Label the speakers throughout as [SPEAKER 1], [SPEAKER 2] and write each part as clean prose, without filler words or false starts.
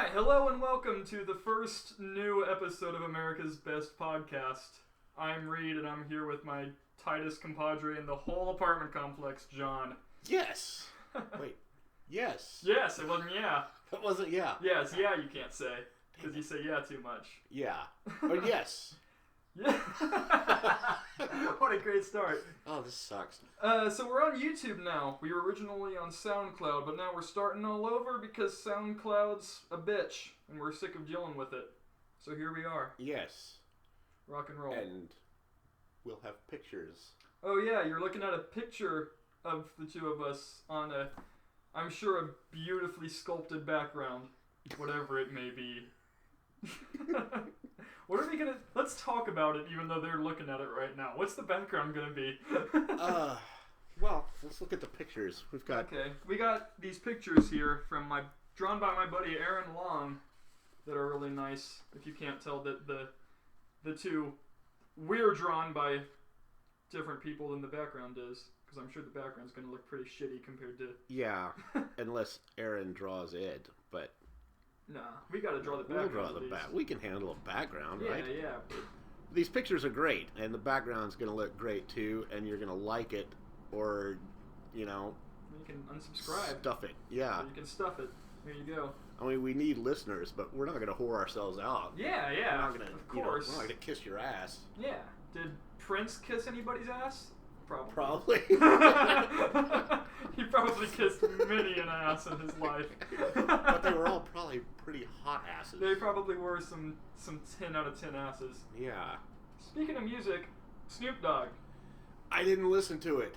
[SPEAKER 1] Alright, hello and welcome to the first new episode of America's Best Podcast. I'm Reed and I'm here with my tightest compadre in the whole apartment complex, John.
[SPEAKER 2] Yes. Wait. Yes.
[SPEAKER 1] Yes, it wasn't yeah.
[SPEAKER 2] It wasn't yeah.
[SPEAKER 1] Yes, yeah you can't say, because you say yeah too much.
[SPEAKER 2] Yeah. Or yes.
[SPEAKER 1] Yeah. What a great start.
[SPEAKER 2] Oh, this sucks.
[SPEAKER 1] So we're on YouTube now. We were originally on SoundCloud, but now we're starting all over because SoundCloud's a bitch, and we're sick of dealing with it. So here we are.
[SPEAKER 2] Yes.
[SPEAKER 1] Rock and roll.
[SPEAKER 2] And we'll have pictures.
[SPEAKER 1] Oh yeah, you're looking at a picture of the two of us on a, I'm sure, a beautifully sculpted background, whatever it may be. What are we gonna... Let's talk about it, even though they're looking at it right now. What's the background gonna be?
[SPEAKER 2] Well, let's look at the pictures. We've got...
[SPEAKER 1] Okay, we got these pictures here from drawn by my buddy Aaron Long that are really nice. If you can't tell that the two, we're drawn by different people than the background is. Because I'm sure the background's gonna look pretty shitty compared to...
[SPEAKER 2] Yeah, unless Aaron draws it, but...
[SPEAKER 1] Nah, we gotta draw the background.
[SPEAKER 2] We'll draw the back. We can handle a background, right?
[SPEAKER 1] Yeah.
[SPEAKER 2] These pictures are great, and the background's going to look great too, and you're going to like it, or, you know...
[SPEAKER 1] You can unsubscribe.
[SPEAKER 2] Stuff it, yeah.
[SPEAKER 1] You can stuff it. There you go.
[SPEAKER 2] I mean, we need listeners, but we're not going to whore ourselves out.
[SPEAKER 1] Yeah,
[SPEAKER 2] We're not going to,
[SPEAKER 1] of course.
[SPEAKER 2] we're not going to kiss your ass.
[SPEAKER 1] Yeah. Did Prince kiss anybody's ass?
[SPEAKER 2] Probably.
[SPEAKER 1] He probably kissed many an ass in his life.
[SPEAKER 2] But they were all probably pretty hot asses.
[SPEAKER 1] They probably were some 10 out of 10 asses.
[SPEAKER 2] Yeah.
[SPEAKER 1] Speaking of music, Snoop Dogg.
[SPEAKER 2] I didn't listen to it.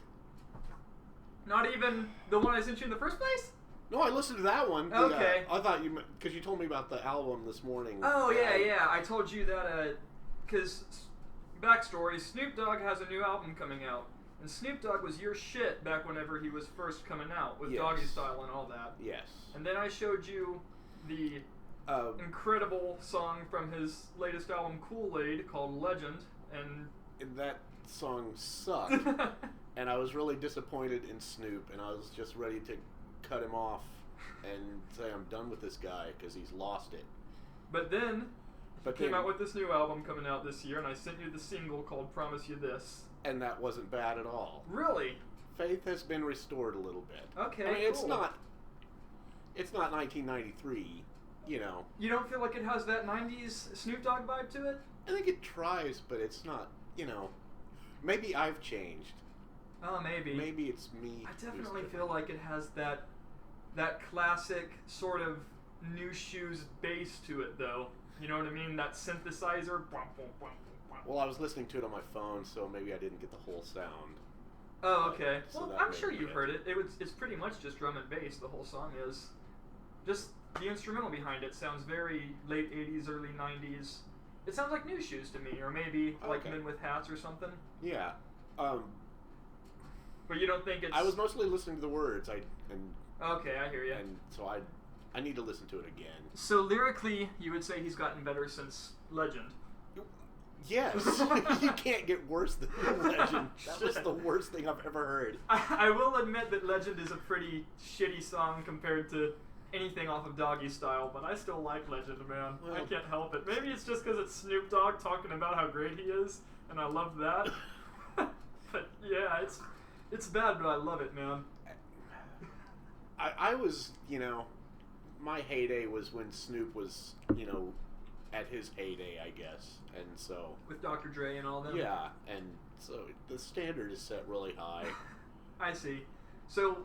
[SPEAKER 1] Not even the one I sent you in the first place?
[SPEAKER 2] No, I listened to that one.
[SPEAKER 1] Okay.
[SPEAKER 2] I thought you... Because you told me about the album this morning.
[SPEAKER 1] Oh, yeah. I told you that, because... Backstory, Snoop Dogg has a new album coming out. And Snoop Dogg was your shit back whenever he was first coming out with Doggy Style and all that.
[SPEAKER 2] Yes.
[SPEAKER 1] And then I showed you the incredible song from his latest album, Kool-Aid, called Legend. And
[SPEAKER 2] that song sucked. And I was really disappointed in Snoop. And I was just ready to cut him off and say I'm done with this guy because he's lost it.
[SPEAKER 1] But then... came out with this new album coming out this year, and I sent you the single called Promise You This.
[SPEAKER 2] And that wasn't bad at all.
[SPEAKER 1] Really?
[SPEAKER 2] Faith has been restored a little bit.
[SPEAKER 1] Okay,
[SPEAKER 2] I mean,
[SPEAKER 1] cool.
[SPEAKER 2] It's not 1993, you know.
[SPEAKER 1] You don't feel like it has that 90s Snoop Dogg vibe to it?
[SPEAKER 2] I think it tries, but it's not, you know. Maybe I've changed.
[SPEAKER 1] Oh, maybe.
[SPEAKER 2] Maybe it's me.
[SPEAKER 1] I definitely feel like it has that classic sort of New Shoes bass to it, though. You know what I mean? That synthesizer.
[SPEAKER 2] Well, I was listening to it on my phone, so maybe I didn't get the whole sound.
[SPEAKER 1] Oh, okay.
[SPEAKER 2] So
[SPEAKER 1] well, I'm sure you've heard it. It's pretty much just drum and bass. The whole song is. Just the instrumental behind it sounds very late 80s, early 90s. It sounds like New Shoes to me, or maybe like Men with Hats or something.
[SPEAKER 2] Yeah.
[SPEAKER 1] But you don't think it's...
[SPEAKER 2] I was mostly listening to the words.
[SPEAKER 1] Okay, I hear you.
[SPEAKER 2] And so I need to listen to it again.
[SPEAKER 1] So lyrically, you would say he's gotten better since Legend.
[SPEAKER 2] Yes. You can't get worse than Legend. That was the worst thing I've ever heard.
[SPEAKER 1] I will admit that Legend is a pretty shitty song compared to anything off of Doggy Style, but I still like Legend, man.
[SPEAKER 2] Well,
[SPEAKER 1] I can't help it. Maybe it's just because it's Snoop Dogg talking about how great he is, and I love that. But yeah, it's bad, but I love it, man.
[SPEAKER 2] I was, you know, my heyday was when Snoop was, you know, at his heyday, I guess, and so...
[SPEAKER 1] With Dr. Dre and all them?
[SPEAKER 2] Yeah, and so the standard is set really high.
[SPEAKER 1] I see. So...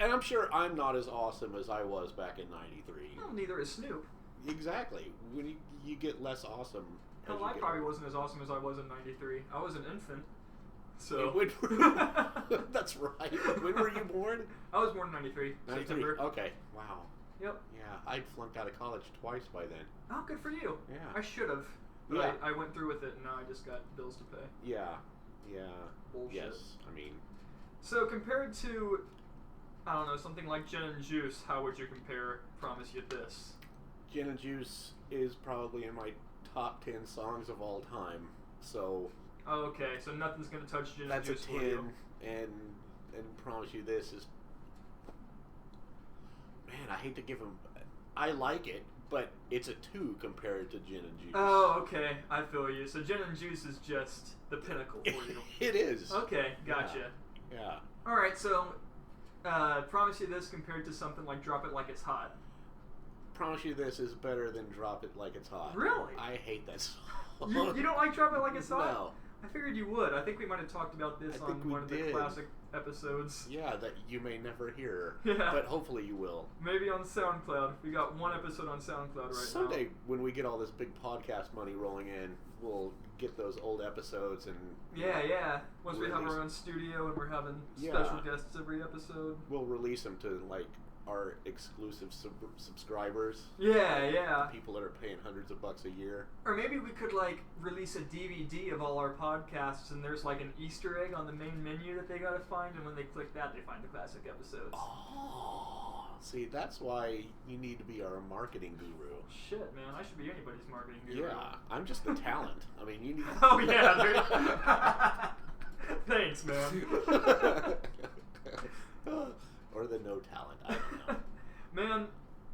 [SPEAKER 2] And I'm sure I'm not as awesome as I was back in 93.
[SPEAKER 1] Well, neither is Snoop.
[SPEAKER 2] Exactly. When you get less awesome...
[SPEAKER 1] Hell, I probably wasn't as awesome as I was in 93. I was an infant. So...
[SPEAKER 2] That's right. When were you born?
[SPEAKER 1] I was born in 93.
[SPEAKER 2] 93.
[SPEAKER 1] September.
[SPEAKER 2] Okay. Wow.
[SPEAKER 1] Yep.
[SPEAKER 2] Yeah, I'd flunked out of college twice by then.
[SPEAKER 1] Oh, good for you.
[SPEAKER 2] Yeah.
[SPEAKER 1] I should have. But
[SPEAKER 2] Yeah.
[SPEAKER 1] I went through with it, and now I just got bills to pay.
[SPEAKER 2] Yeah. Yeah.
[SPEAKER 1] Bullshit.
[SPEAKER 2] Yes. I mean...
[SPEAKER 1] So compared to, I don't know, something like Gin and Juice, how would you compare Promise You This?
[SPEAKER 2] Gin and Juice is probably in my top 10 songs of all time, so...
[SPEAKER 1] Oh, okay, so nothing's going to touch Gin and Juice
[SPEAKER 2] That's a 10, and Promise You This is... Man, I hate to give him... I like it, but it's a 2 compared to gin and juice.
[SPEAKER 1] Oh, okay. I feel you. So gin and juice is just the pinnacle for you.
[SPEAKER 2] It is.
[SPEAKER 1] Okay, gotcha.
[SPEAKER 2] Yeah.
[SPEAKER 1] All right, so promise you this compared to something like Drop It Like It's Hot.
[SPEAKER 2] Promise you this is better than Drop It Like It's Hot.
[SPEAKER 1] Really?
[SPEAKER 2] I hate that song.
[SPEAKER 1] You don't like Drop It Like It's Hot?
[SPEAKER 2] No.
[SPEAKER 1] I figured you would. I think we might have talked about this on one of the classic episodes.
[SPEAKER 2] Yeah, that you may never hear.
[SPEAKER 1] Yeah.
[SPEAKER 2] But hopefully you will.
[SPEAKER 1] Maybe on SoundCloud. We got one episode on SoundCloud right
[SPEAKER 2] Someday,
[SPEAKER 1] now.
[SPEAKER 2] when we get all this big podcast money rolling in, we'll get those old episodes and...
[SPEAKER 1] Yeah. Once we have our own studio and we're having special guests every episode.
[SPEAKER 2] We'll release them to, like, our exclusive subscribers.
[SPEAKER 1] Yeah.
[SPEAKER 2] People that are paying hundreds of bucks a year.
[SPEAKER 1] Or maybe we could, like, release a DVD of all our podcasts and there's, like, an Easter egg on the main menu that they gotta find, and when they click that, they find the classic episodes.
[SPEAKER 2] Oh, see, that's why you need to be our marketing guru.
[SPEAKER 1] Shit, man, I should be anybody's marketing guru.
[SPEAKER 2] Yeah, I'm just the talent. I mean, you need...
[SPEAKER 1] Oh, yeah, dude. Thanks, man.
[SPEAKER 2] Or the no talent, I don't know.
[SPEAKER 1] Man,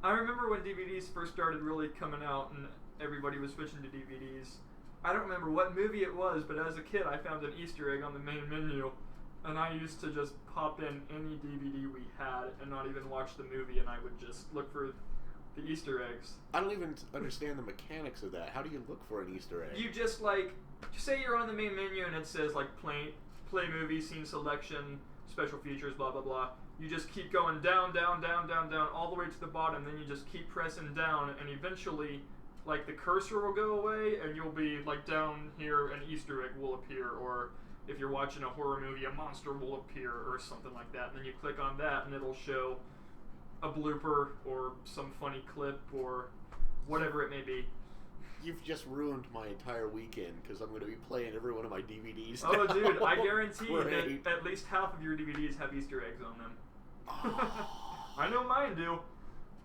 [SPEAKER 1] I remember when DVDs first started really coming out and everybody was switching to DVDs. I don't remember what movie it was, but as a kid I found an Easter egg on the main menu, and I used to just pop in any DVD we had and not even watch the movie, and I would just look for the Easter eggs.
[SPEAKER 2] I don't even understand the mechanics of that. How do you look for an Easter egg?
[SPEAKER 1] You just, like, say you're on the main menu and it says, like, play movie, scene selection, special features, blah, blah, blah. You just keep going down, all the way to the bottom, then you just keep pressing down, and eventually, like, the cursor will go away, and you'll be, like, down here, an Easter egg will appear, or if you're watching a horror movie, a monster will appear, or something like that. And then you click on that, and it'll show a blooper, or some funny clip, or whatever it may be.
[SPEAKER 2] You've just ruined my entire weekend, because I'm going to be playing every one of my DVDs
[SPEAKER 1] Oh,
[SPEAKER 2] now.
[SPEAKER 1] dude, I guarantee that at least half of your DVDs have Easter eggs on them. I know mine do.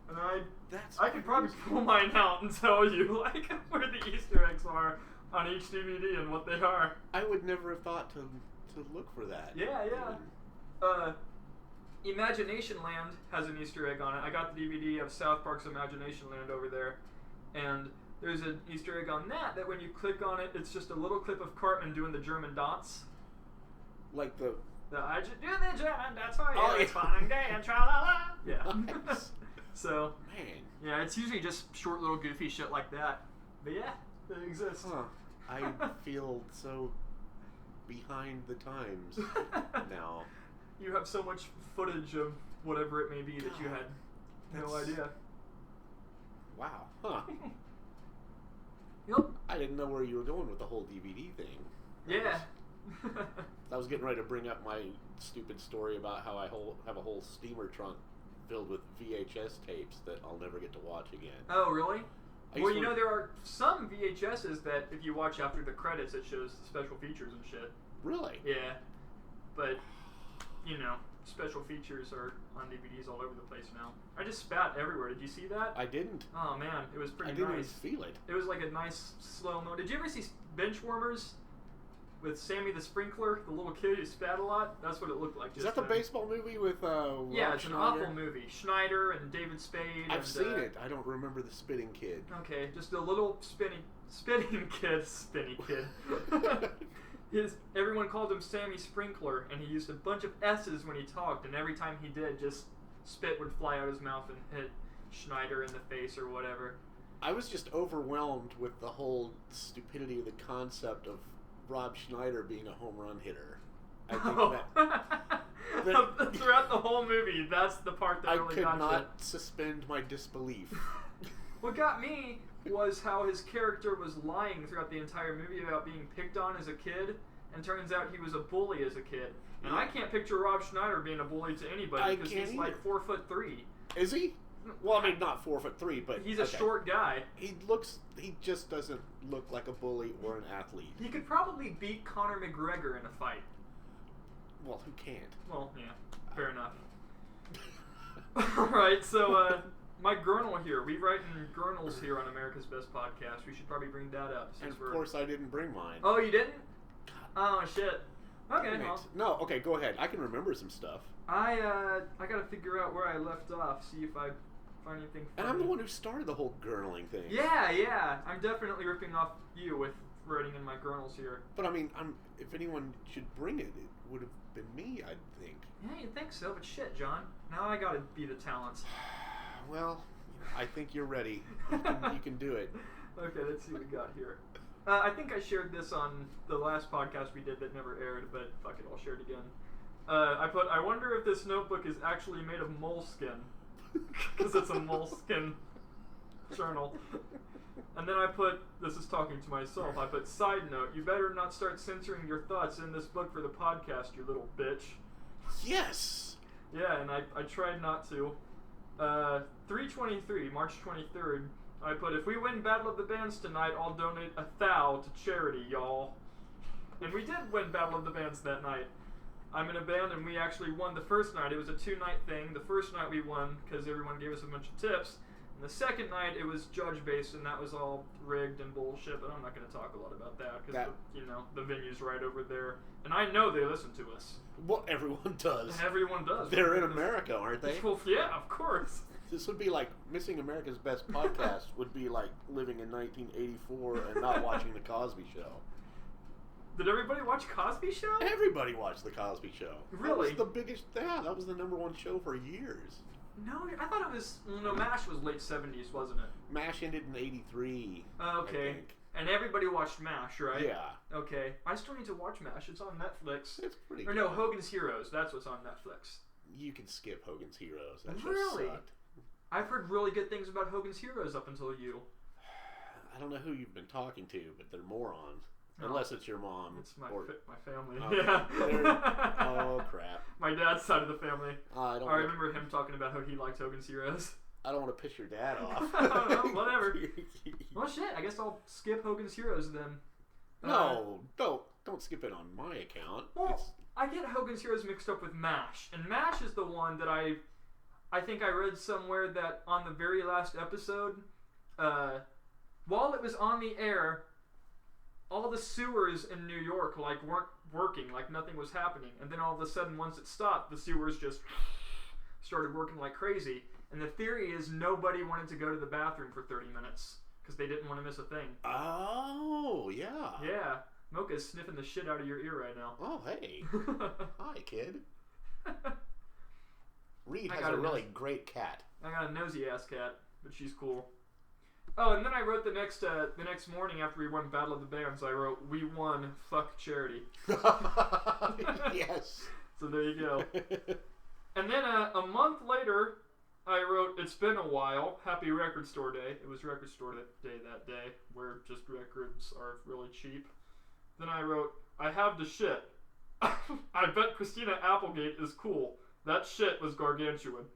[SPEAKER 1] And I could probably pull mine out and tell you, like, where the Easter eggs are on each DVD and what they are.
[SPEAKER 2] I would never have thought to look for that.
[SPEAKER 1] Yeah. Imagination Land has an Easter egg on it. I got the DVD of South Park's Imagination Land over there, and there's an Easter egg on that when you click on it, it's just a little clip of Cartman doing the German dots.
[SPEAKER 2] Like the
[SPEAKER 1] I just do the German dots for you.
[SPEAKER 2] Oh,
[SPEAKER 1] it's fun and gay and tra-la-la. Yeah.
[SPEAKER 2] Nice.
[SPEAKER 1] So,
[SPEAKER 2] man.
[SPEAKER 1] Yeah, it's usually just short little goofy shit like that. But yeah, they exist.
[SPEAKER 2] Huh. I feel so behind the times now.
[SPEAKER 1] You have so much footage of whatever it may be that you had no idea.
[SPEAKER 2] Wow. Huh.
[SPEAKER 1] Yep.
[SPEAKER 2] I didn't know where you were going with the whole DVD thing.
[SPEAKER 1] Yeah.
[SPEAKER 2] I was getting ready to bring up my stupid story about how I have a whole steamer trunk filled with VHS tapes that I'll never get to watch again.
[SPEAKER 1] Oh, really? Well, you know, there are some VHSs that if you watch after the credits, it shows the special features and shit.
[SPEAKER 2] Really?
[SPEAKER 1] Yeah. But, you know, special features are on DVDs all over the place now. I just spat everywhere. Did you see that?
[SPEAKER 2] I didn't.
[SPEAKER 1] Oh, man. It was pretty nice.
[SPEAKER 2] I didn't even feel it.
[SPEAKER 1] It was like a nice slow-mo. Did you ever see Benchwarmers? With Sammy the Sprinkler, the little kid who spat a lot. That's what it looked like.
[SPEAKER 2] Is that the baseball movie with
[SPEAKER 1] Yeah, it's
[SPEAKER 2] Schneider?
[SPEAKER 1] an awful movie. Schneider and David Spade.
[SPEAKER 2] I've seen it. I don't remember the spitting kid.
[SPEAKER 1] Okay, just a little spitting kid. Spinny kid. Everyone called him Sammy Sprinkler, and he used a bunch of S's when he talked, and every time he did, just spit would fly out his mouth and hit Schneider in the face or whatever.
[SPEAKER 2] I was just overwhelmed with the whole stupidity of the concept of Rob Schneider being a home run hitter. I think that
[SPEAKER 1] throughout the whole movie, that's the part that really got you.
[SPEAKER 2] I could not suspend my disbelief.
[SPEAKER 1] What got me was how his character was lying throughout the entire movie about being picked on as a kid, and turns out he was a bully as a kid. And I can't picture Rob Schneider being a bully to anybody because he's like 4'3".
[SPEAKER 2] Is he? Well, I mean, not 4'3", but
[SPEAKER 1] he's a short guy.
[SPEAKER 2] He just doesn't look like a bully or an athlete.
[SPEAKER 1] He could probably beat Conor McGregor in a fight.
[SPEAKER 2] Well, who can't?
[SPEAKER 1] Well, yeah, fair enough. Alright, so, my Gurnal here. We write in Gurnals here on America's Best Podcast. We should probably bring that up.
[SPEAKER 2] And of course I didn't bring mine.
[SPEAKER 1] Oh, you didn't? Oh, shit. Okay, well.
[SPEAKER 2] No, okay, go ahead. I can remember some stuff.
[SPEAKER 1] I gotta figure out where I left off, see if I find anything funny.
[SPEAKER 2] And I'm the one who started the whole gurgling thing.
[SPEAKER 1] Yeah. I'm definitely ripping off you with writing in my gurnals here.
[SPEAKER 2] But I mean, if anyone should bring it, it would have been me, I think.
[SPEAKER 1] Yeah, you'd think so, but shit, John. Now I gotta be the talent.
[SPEAKER 2] Well, I think you're ready. You can do it.
[SPEAKER 1] Okay, let's see what we got here. I think I shared this on the last podcast we did that never aired, but fuck it, I'll share it again. I wonder if this notebook is actually made of moleskin. Because it's a moleskin journal. And then I put, this is talking to myself, I put, side note, you better not start censoring your thoughts in this book for the podcast, you little bitch.
[SPEAKER 2] Yes!
[SPEAKER 1] Yeah, and I tried not to. 3/23, March 23rd, I put, if we win Battle of the Bands tonight, I'll donate 1,000 to charity, y'all. And we did win Battle of the Bands that night. I'm in a band, and we actually won the first night. It was a 2-night thing. The first night we won because everyone gave us a bunch of tips. And the second night, it was judge-based, and that was all rigged and bullshit, but I'm not going to talk a lot about that because, the venue's right over there. And I know they listen to us.
[SPEAKER 2] Well, everyone does.
[SPEAKER 1] Everyone does.
[SPEAKER 2] They're in America, aren't they?
[SPEAKER 1] Well, yeah, of course.
[SPEAKER 2] This would be like Missing America's Best Podcast would be like living in 1984 and not watching The Cosby Show.
[SPEAKER 1] Did everybody watch Cosby Show?
[SPEAKER 2] Everybody watched The Cosby Show.
[SPEAKER 1] Really?
[SPEAKER 2] That was the biggest, that was the #1 show for years.
[SPEAKER 1] No, I thought it was, MASH was late 70s, wasn't it?
[SPEAKER 2] MASH ended in 83.
[SPEAKER 1] Okay.
[SPEAKER 2] I think.
[SPEAKER 1] And everybody watched MASH, right?
[SPEAKER 2] Yeah.
[SPEAKER 1] Okay. I still need to watch MASH. It's on Netflix.
[SPEAKER 2] It's pretty
[SPEAKER 1] Or
[SPEAKER 2] good.
[SPEAKER 1] no, Hogan's Heroes. That's what's on Netflix.
[SPEAKER 2] You can skip Hogan's Heroes. That
[SPEAKER 1] Really?
[SPEAKER 2] show sucked.
[SPEAKER 1] I've heard really good things about Hogan's Heroes up until you.
[SPEAKER 2] I don't know who you've been talking to, but they're morons.
[SPEAKER 1] No.
[SPEAKER 2] Unless it's your mom.
[SPEAKER 1] It's my family.
[SPEAKER 2] Okay.
[SPEAKER 1] Yeah.
[SPEAKER 2] Oh, crap.
[SPEAKER 1] My dad's side of the family.
[SPEAKER 2] I
[SPEAKER 1] remember him talking about how he liked Hogan's Heroes.
[SPEAKER 2] I don't want to piss your dad off.
[SPEAKER 1] I don't know, whatever. Well, shit. I guess I'll skip Hogan's Heroes then.
[SPEAKER 2] No, don't skip it on my account.
[SPEAKER 1] Well, I get Hogan's Heroes mixed up with MASH, and MASH is the one that I think I read somewhere that on the very last episode, while it was on the air, all the sewers in New York weren't working, nothing was happening, and then all of a sudden, once it stopped, the sewers just started working like crazy. And the theory is nobody wanted to go to the bathroom for 30 minutes because they didn't want to miss a thing.
[SPEAKER 2] Oh, yeah.
[SPEAKER 1] Yeah. Mocha's sniffing the shit out of your ear right now.
[SPEAKER 2] Oh, hey. Hi, kid. Reed has a really great cat.
[SPEAKER 1] I got a nosy ass cat, but she's cool. Oh, and then I wrote the next morning after we won Battle of the Bands, I wrote, we won, fuck charity.
[SPEAKER 2] Yes.
[SPEAKER 1] So there you go. And then a month later, I wrote, it's been a while, happy Record Store Day. It was Record Store Day that day, where just records are really cheap. Then I wrote, I have the shit. I bet Christina Applegate is cool. That shit was gargantuan.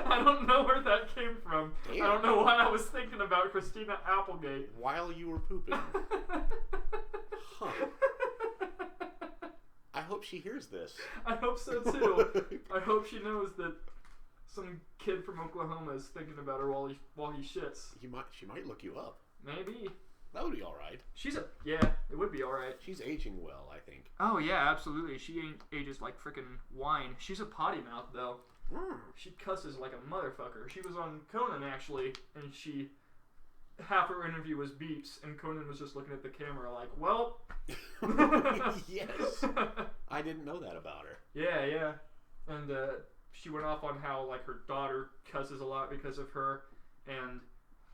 [SPEAKER 1] I don't know where that came from. Damn. I don't know why I was thinking about Christina Applegate.
[SPEAKER 2] While you were pooping. Huh. I hope she hears this.
[SPEAKER 1] I hope so too. I hope she knows that some kid from Oklahoma is thinking about her while he shits.
[SPEAKER 2] She might look you up.
[SPEAKER 1] Maybe.
[SPEAKER 2] That would be alright.
[SPEAKER 1] It would be alright.
[SPEAKER 2] She's aging well, I think.
[SPEAKER 1] Oh yeah, absolutely. She ages like frickin' wine. She's a potty mouth though. She cusses like a motherfucker. She was on Conan actually, and half her interview was beeps, and Conan was just looking at the camera like, well.
[SPEAKER 2] Yes. I didn't know that about her.
[SPEAKER 1] Yeah. And she went off on how like her daughter cusses a lot because of her, and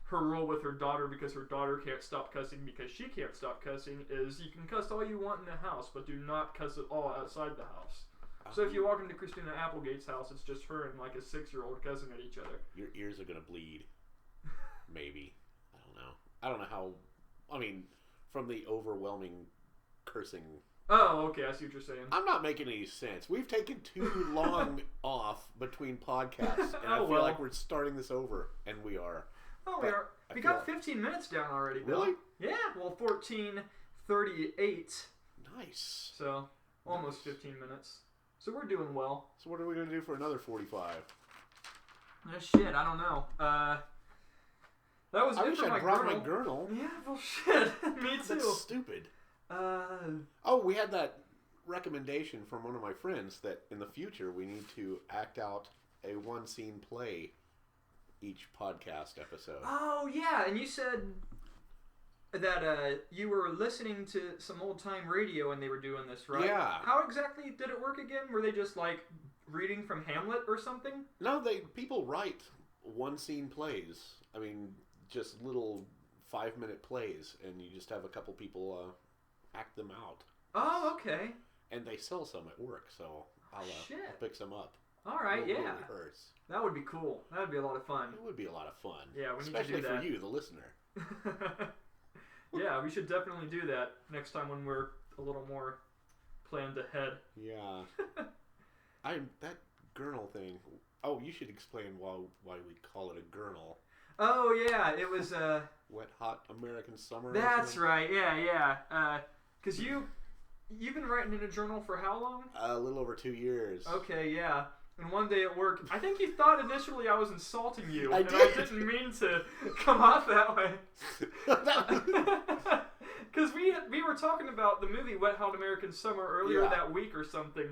[SPEAKER 1] her rule with her daughter because her daughter can't stop cussing because she can't stop cussing is you can cuss all you want in the house, but do not cuss at all outside the house. So if you walk into Christina Applegate's house, it's just her and like a 6-year-old cussing at each other.
[SPEAKER 2] Your ears are gonna bleed. Maybe. I don't know how. I mean, from the overwhelming cursing.
[SPEAKER 1] Oh, okay. I see what you're saying.
[SPEAKER 2] I'm not making any sense. We've taken too long off between podcasts, and I feel like we're starting this over, and we are.
[SPEAKER 1] Oh, we are. We got 15 minutes down already.
[SPEAKER 2] Really?
[SPEAKER 1] Yeah. Well, 14:38.
[SPEAKER 2] Nice.
[SPEAKER 1] So almost 15 minutes. So we're doing well.
[SPEAKER 2] So what are we gonna do for another 45?
[SPEAKER 1] Shit, I don't know. That was.
[SPEAKER 2] I wish I brought my gurnal.
[SPEAKER 1] Yeah, well, shit. Me too.
[SPEAKER 2] That's stupid.
[SPEAKER 1] Oh,
[SPEAKER 2] we had that recommendation from one of my friends that in the future we need to act out a one-scene play each podcast episode.
[SPEAKER 1] Oh, yeah, and you said that you were listening to some old-time radio when they were doing this, right?
[SPEAKER 2] Yeah.
[SPEAKER 1] How exactly did it work again? Were they just, like, reading from Hamlet or something?
[SPEAKER 2] No, people write one-scene plays. I mean, just little 5-minute plays, and you just have a couple people act them out.
[SPEAKER 1] Oh, okay.
[SPEAKER 2] And they sell some at work, so I'll pick some up.
[SPEAKER 1] All right,
[SPEAKER 2] no,
[SPEAKER 1] yeah.
[SPEAKER 2] Hurts.
[SPEAKER 1] That would be cool. That would be a lot of fun.
[SPEAKER 2] It would be a lot of fun.
[SPEAKER 1] Yeah, we
[SPEAKER 2] especially
[SPEAKER 1] need to do that.
[SPEAKER 2] for you, the listener.
[SPEAKER 1] Yeah, we should definitely do that next time when we're a little more planned ahead.
[SPEAKER 2] Yeah. That gurnal thing. Oh, you should explain why we call it a gurnal.
[SPEAKER 1] Oh yeah, it was
[SPEAKER 2] Wet hot American summer.
[SPEAKER 1] That's right. Yeah. Cause you've been writing in a journal for how long?
[SPEAKER 2] A little over 2 years.
[SPEAKER 1] Okay, yeah. And one day at work, I think you thought initially I was insulting you,
[SPEAKER 2] I
[SPEAKER 1] and
[SPEAKER 2] did.
[SPEAKER 1] I didn't mean to come off that way. Because we were talking about the movie Wet Hot American Summer earlier that week or something,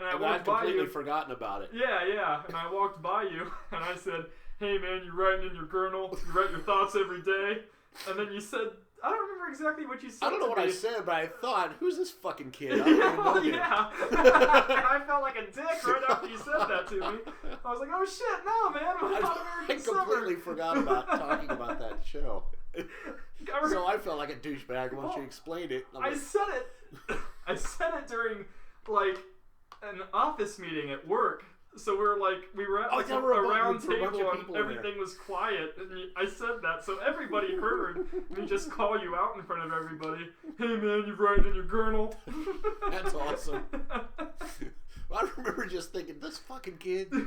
[SPEAKER 1] and I walked
[SPEAKER 2] I'd
[SPEAKER 1] by
[SPEAKER 2] completely
[SPEAKER 1] you.
[SPEAKER 2] forgotten about it.
[SPEAKER 1] Yeah. And I walked by you, and I said, "Hey man, you writing in your journal? You write your thoughts every day?" And then you said, I don't remember exactly what you said.
[SPEAKER 2] I don't know what
[SPEAKER 1] me.
[SPEAKER 2] I said, but I thought, who's this fucking kid? I don't even know him.
[SPEAKER 1] Yeah. And I felt like a dick right after you said that to me. I was like, oh shit, no, man.
[SPEAKER 2] I completely forgot about talking about that show. So I felt like a douchebag once you explained it.
[SPEAKER 1] I said it during, like, an office meeting at work. So we were at like a round table and everything was quiet. And I said that, so everybody heard me just call you out in front of everybody. Hey man, you writing in your journal?
[SPEAKER 2] That's awesome. Well, I remember just thinking, this fucking kid.
[SPEAKER 1] Damn.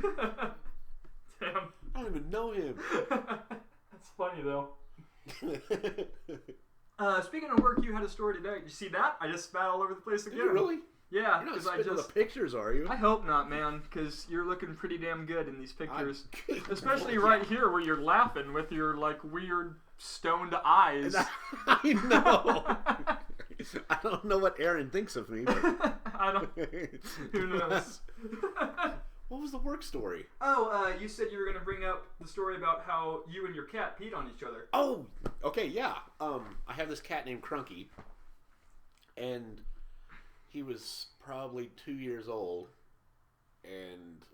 [SPEAKER 2] I don't even know him.
[SPEAKER 1] That's funny though. Speaking of work, you had a story today. Did you see that? I just spat all over the place again.
[SPEAKER 2] Did you really?
[SPEAKER 1] Yeah,
[SPEAKER 2] because I just the pictures, are you?
[SPEAKER 1] I hope not, man, because you're looking pretty damn good in these pictures, especially
[SPEAKER 2] well,
[SPEAKER 1] right here where you're laughing with your like weird stoned eyes.
[SPEAKER 2] I know. I don't know what Aaron thinks of me. But...
[SPEAKER 1] I don't. Who knows?
[SPEAKER 2] What was the work story?
[SPEAKER 1] Oh, you said you were gonna bring up the story about how you and your cat peed on each other.
[SPEAKER 2] Oh, okay, yeah. I have this cat named Crunky, and he was probably 2 years old, and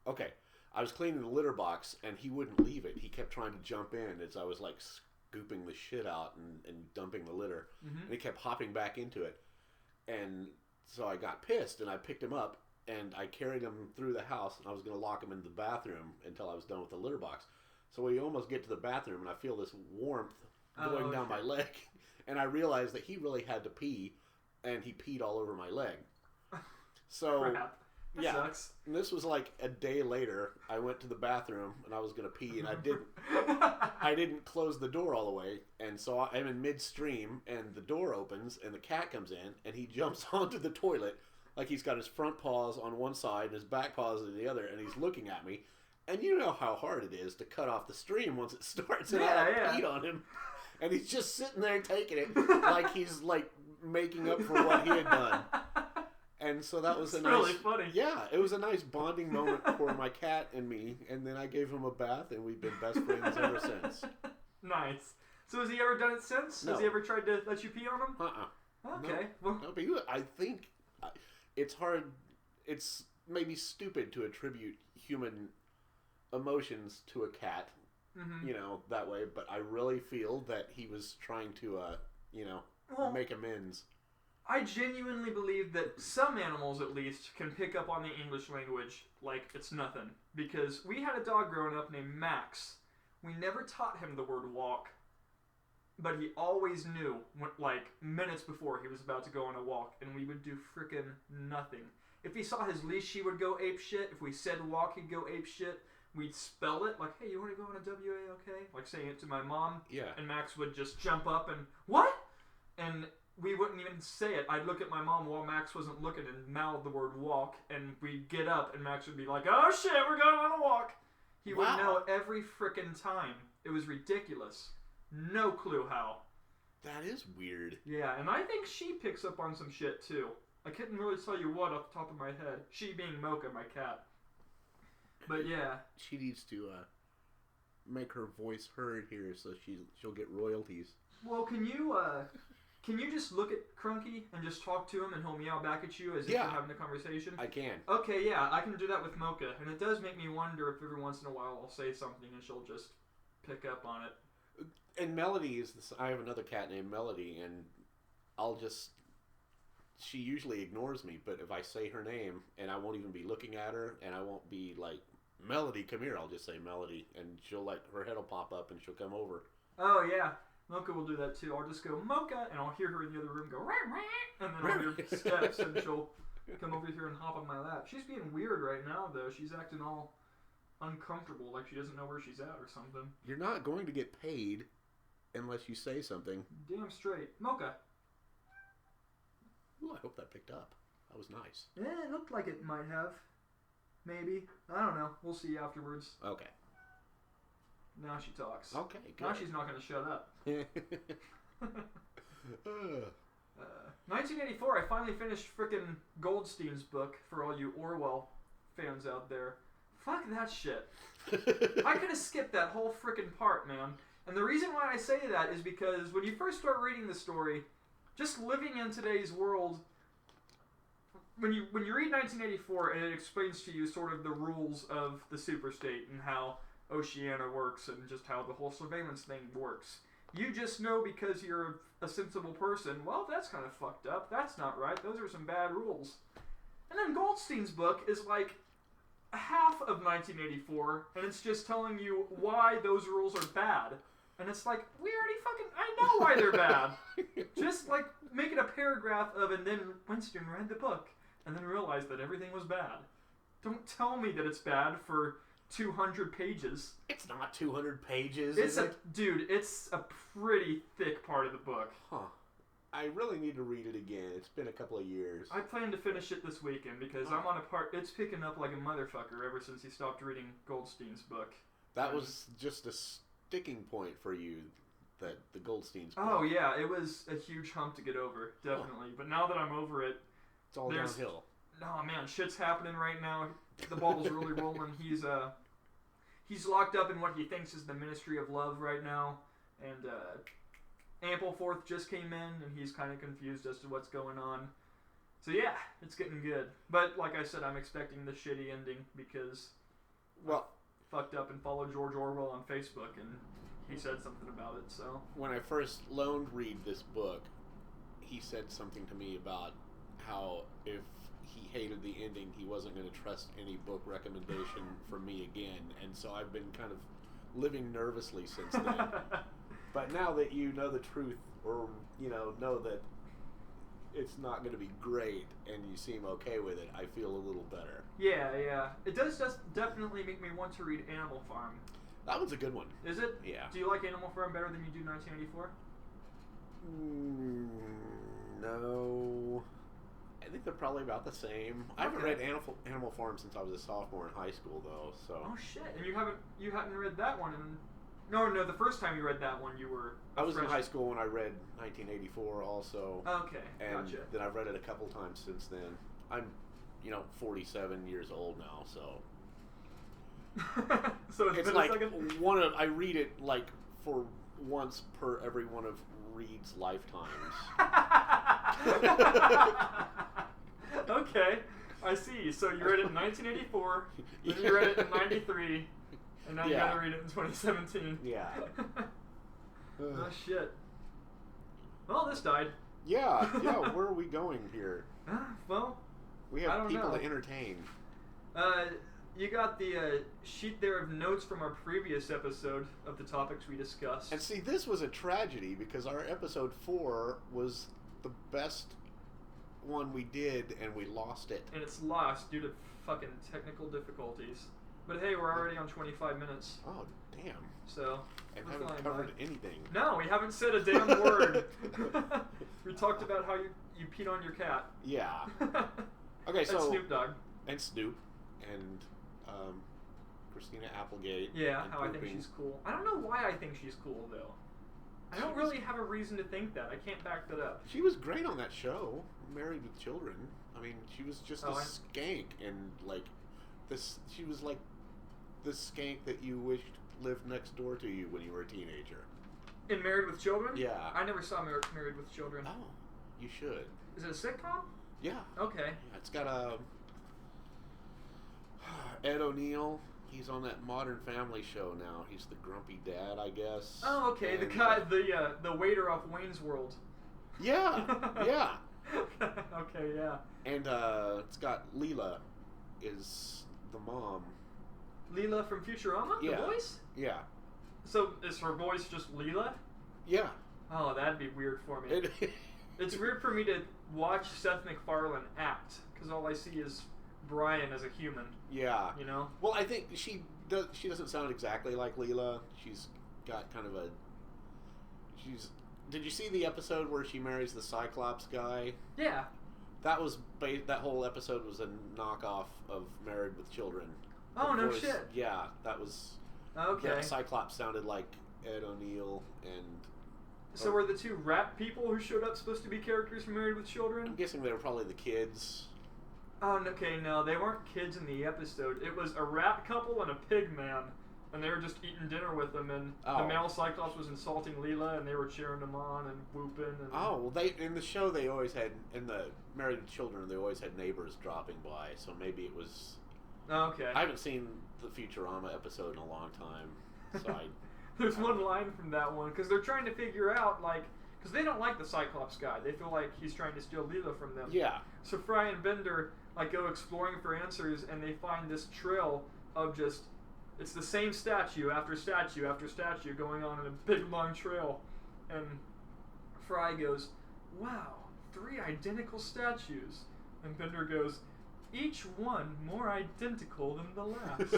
[SPEAKER 2] okay, I was cleaning the litter box, and he wouldn't leave it. He kept trying to jump in as I was like scooping the shit out and dumping the litter, and he kept hopping back into it, and so I got pissed, and I picked him up, and I carried him through the house, and I was going to lock him in the bathroom until I was done with the litter box. So we almost get to the bathroom, and I feel this warmth going down my leg. And I realized that he really had to pee, and he peed all over my leg. So,
[SPEAKER 1] Crap. That sucks.
[SPEAKER 2] And this was like a day later. I went to the bathroom, and I was going to pee, and I didn't close the door all the way. And so I'm in midstream, and the door opens, and the cat comes in, and he jumps onto the toilet, like he's got his front paws on one side and his back paws on the other, and he's looking at me. And you know how hard it is to cut off the stream once it starts, and I peed on him. And he's just sitting there taking it like he's like making up for what he had done. And so that was
[SPEAKER 1] really funny.
[SPEAKER 2] Yeah, it was a nice bonding moment for my cat and me. And then I gave him a bath, and we've been best friends ever since.
[SPEAKER 1] Nice. So has he ever done it since?
[SPEAKER 2] No.
[SPEAKER 1] Has he ever tried to let you pee on him? Okay.
[SPEAKER 2] No, but I think it's hard. It's maybe stupid to attribute human emotions to a cat. You know, that way, but I really feel that he was trying to, make amends.
[SPEAKER 1] I genuinely believe that some animals, at least, can pick up on the English language like it's nothing. Because we had a dog growing up named Max. We never taught him the word walk, but he always knew, like, minutes before he was about to go on a walk, and we would do frickin' nothing. If he saw his leash, he would go ape shit. If we said walk, he'd go ape shit. We'd spell it, like, hey, you want to go on a W-A-OK? Like, saying it to my mom.
[SPEAKER 2] Yeah.
[SPEAKER 1] And Max would just jump up and, what? And we wouldn't even say it. I'd look at my mom while Max wasn't looking and mouth the word walk, and we'd get up, and Max would be like, oh, shit, we're going on a walk. He would know every frickin' time. It was ridiculous. No clue how.
[SPEAKER 2] That is weird.
[SPEAKER 1] Yeah, and I think she picks up on some shit too. I couldn't really tell you what off the top of my head. She being Mocha, my cat. But yeah.
[SPEAKER 2] She needs to make her voice heard here so she'll get royalties.
[SPEAKER 1] Well, can you just look at Crunky and just talk to him and he'll meow back at you as if you're having a conversation?
[SPEAKER 2] I can.
[SPEAKER 1] Okay, yeah, I can do that with Mocha. And it does make me wonder if every once in a while I'll say something and she'll just pick up on it.
[SPEAKER 2] And Melody is this. I have another cat named Melody, and she usually ignores me, but if I say her name, and I won't even be looking at her, and I won't be like, Melody, come here, I'll just say Melody, and she'll her head will pop up, and she'll come over.
[SPEAKER 1] Oh, yeah. Mocha will do that, too. I'll just go, Mocha, and I'll hear her in the other room go, rah, rah, and then I'll hear steps, and she'll come over here and hop on my lap. She's being weird right now, though. She's acting all uncomfortable, like she doesn't know where she's at or something.
[SPEAKER 2] You're not going to get paid unless you say something.
[SPEAKER 1] Damn straight. Mocha.
[SPEAKER 2] Ooh, I hope that picked up. That was nice.
[SPEAKER 1] Yeah, it looked like it might have. Maybe. I don't know. We'll see afterwards.
[SPEAKER 2] Okay.
[SPEAKER 1] Now she talks.
[SPEAKER 2] Okay, good.
[SPEAKER 1] Now she's not going to shut up. 1984, I finally finished frickin' Goldstein's book for all you Orwell fans out there. Fuck that shit. I could have skipped that whole frickin' part, man. And the reason why I say that is because when you first start reading the story, just living in today's world, when you read 1984 and it explains to you sort of the rules of the superstate and how Oceania works and just how the whole surveillance thing works, you just know because you're a sensible person, well, that's kind of fucked up. That's not right. Those are some bad rules. And then Goldstein's book is like half of 1984, and it's just telling you why those rules are bad. And it's like, we already fucking, I know why they're bad. Just like make it a paragraph of, and then Winston read the book and then realized that everything was bad. Don't tell me that it's bad for 200 pages.
[SPEAKER 2] It's not 200 pages,
[SPEAKER 1] Dude, it's a pretty thick part of the book.
[SPEAKER 2] Huh. I really need to read it again. It's been a couple of years.
[SPEAKER 1] I plan to finish it this weekend because I'm on a part, it's picking up like a motherfucker ever since he stopped reading Goldstein's book.
[SPEAKER 2] That was just a sticking point for you, that the Goldstein's book.
[SPEAKER 1] Oh yeah, it was a huge hump to get over, definitely. But now that I'm over it,
[SPEAKER 2] it's all downhill.
[SPEAKER 1] Oh man, shit's happening right now. The ball's really rolling. He's locked up in what he thinks is the Ministry of Love right now, and Ampleforth just came in, and he's kind of confused as to what's going on. So yeah, it's getting good. But like I said, I'm expecting the shitty ending because I fucked up and followed George Orwell on Facebook, and he said something about it. So
[SPEAKER 2] when I first loaned Reed this book, he said something to me about how if he hated the ending, he wasn't going to trust any book recommendation from me again. And so I've been kind of living nervously since then. But now that you know the truth, or know that it's not going to be great, and you seem okay with it, I feel a little better.
[SPEAKER 1] Yeah. It does just definitely make me want to read Animal Farm.
[SPEAKER 2] That one's a good one.
[SPEAKER 1] Is it?
[SPEAKER 2] Yeah.
[SPEAKER 1] Do you like Animal Farm better than you do 1984?
[SPEAKER 2] No. I think they're probably about the same. I haven't read Animal Farm since I was a sophomore in high school, though. So.
[SPEAKER 1] Oh shit! And you hadn't read that one in. No. The first time you read that one, you were.
[SPEAKER 2] I was in high school when I read 1984, also.
[SPEAKER 1] Okay,
[SPEAKER 2] and
[SPEAKER 1] gotcha.
[SPEAKER 2] Then I've read it a couple times since then. I'm, 47 years old now, so.
[SPEAKER 1] So it's been
[SPEAKER 2] like
[SPEAKER 1] a second?
[SPEAKER 2] I read it like for once per every one of Reed's lifetimes.
[SPEAKER 1] Okay, I see. So you read it in 1984, then you read it in 93, and now you gotta read it in 2017.
[SPEAKER 2] Yeah.
[SPEAKER 1] Oh shit. Well, this died.
[SPEAKER 2] Yeah. Where are we going here?
[SPEAKER 1] Well,
[SPEAKER 2] we have people to entertain.
[SPEAKER 1] You got the sheet there of notes from our previous episode of the topics we discussed.
[SPEAKER 2] And see, this was a tragedy because our episode 4 was the best one we did, and we lost it.
[SPEAKER 1] And it's lost due to fucking technical difficulties. But hey, we're already on 25 minutes.
[SPEAKER 2] Oh, damn.
[SPEAKER 1] So,
[SPEAKER 2] and haven't covered anything.
[SPEAKER 1] No, we haven't said a damn word. We talked about how you peed on your cat.
[SPEAKER 2] Yeah. Okay, so...
[SPEAKER 1] And Snoop Dogg.
[SPEAKER 2] And Snoop. And Christina Applegate.
[SPEAKER 1] Yeah,
[SPEAKER 2] and
[SPEAKER 1] how pooping. I think she's cool. I don't know why I think she's cool, though. I don't really have a reason to think that. I can't back that up.
[SPEAKER 2] She was great on that show, Married with Children. I mean, she was just a skank, and like this. She was like this skank that you wished lived next door to you when you were a teenager.
[SPEAKER 1] In Married with Children?
[SPEAKER 2] Yeah.
[SPEAKER 1] I never saw Married with Children.
[SPEAKER 2] Oh, you should.
[SPEAKER 1] Is it a sitcom?
[SPEAKER 2] Yeah.
[SPEAKER 1] Okay.
[SPEAKER 2] Yeah, it's got Ed O'Neill. He's on that Modern Family show now. He's the grumpy dad, I guess.
[SPEAKER 1] Oh, okay.
[SPEAKER 2] And,
[SPEAKER 1] the guy, the waiter off Wayne's World.
[SPEAKER 2] Yeah. Yeah.
[SPEAKER 1] Okay. Yeah.
[SPEAKER 2] And it's got Leela is the mom.
[SPEAKER 1] Leela from Futurama?
[SPEAKER 2] Yeah.
[SPEAKER 1] The voice?
[SPEAKER 2] Yeah.
[SPEAKER 1] So is her voice just Leela?
[SPEAKER 2] Yeah.
[SPEAKER 1] Oh, that'd be weird for me. It's weird for me to watch Seth MacFarlane act, because all I see is Brian as a human.
[SPEAKER 2] Yeah.
[SPEAKER 1] You know?
[SPEAKER 2] Well, I think she doesn't sound exactly like Leela. She's got kind of a... Did you see the episode where she marries the Cyclops guy?
[SPEAKER 1] Yeah.
[SPEAKER 2] That was... That whole episode was a knockoff of Married with Children.
[SPEAKER 1] Oh, no shit.
[SPEAKER 2] Yeah, that was...
[SPEAKER 1] Okay.
[SPEAKER 2] Yeah, Cyclops sounded like Ed O'Neill and...
[SPEAKER 1] So were the two rat people who showed up supposed to be characters from Married with Children?
[SPEAKER 2] I'm guessing they were probably the kids.
[SPEAKER 1] Oh, okay, no, they weren't kids in the episode. It was a rat couple and a pig man. And they were just eating dinner with them, and the male Cyclops was insulting Leela, and they were cheering them on and whooping. And
[SPEAKER 2] well, in the show they always had, in the Married with Children, they always had neighbors dropping by, so maybe it was...
[SPEAKER 1] Okay.
[SPEAKER 2] I haven't seen the Futurama episode in a long time, so
[SPEAKER 1] There's one line from that one, because they're trying to figure out, like... Because they don't like the Cyclops guy. They feel like he's trying to steal Leela from them.
[SPEAKER 2] Yeah.
[SPEAKER 1] So Fry and Bender, like, go exploring for answers, and they find this trail of just... It's the same statue after statue after statue going on in a big, long trail. And Fry goes, wow, 3 identical statues. And Bender goes, each one more identical than the last.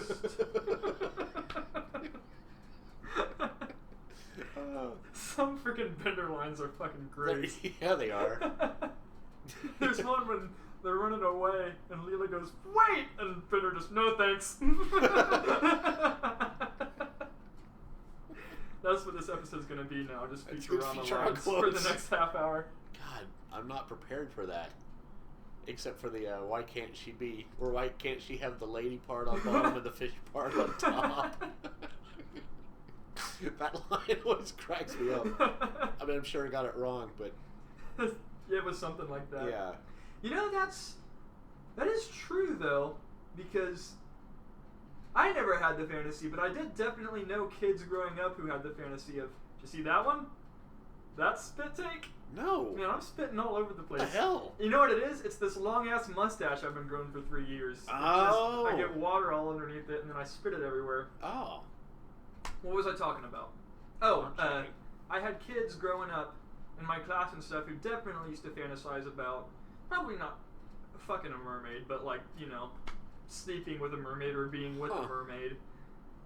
[SPEAKER 1] Some freaking Bender lines are fucking great.
[SPEAKER 2] Yeah, they are.
[SPEAKER 1] There's one when they're running away, and Leela goes, wait! And Bender just, no thanks. That's what this episode's going to be now, just Futurama lines for the next half hour.
[SPEAKER 2] God, I'm not prepared for that. Except for the, why can't she have the lady part on bottom and the fish part on top? That line always cracks me up. I mean, I'm sure I got it wrong, but...
[SPEAKER 1] It was something like that.
[SPEAKER 2] Yeah.
[SPEAKER 1] You know, that is true, though, because I never had the fantasy, but I did definitely know kids growing up who had the fantasy of, did you see that one? That spit take?
[SPEAKER 2] No.
[SPEAKER 1] Man, I'm spitting all over the place.
[SPEAKER 2] What the hell?
[SPEAKER 1] You know what it is? It's this long-ass mustache I've been growing for 3 years.
[SPEAKER 2] Oh.
[SPEAKER 1] I get water all underneath it, and then I spit it everywhere.
[SPEAKER 2] Oh.
[SPEAKER 1] What was I talking about? Oh, I had kids growing up in my class and stuff who definitely used to fantasize about, probably not fucking a mermaid, but like, you know, sleeping with a mermaid or being with a mermaid.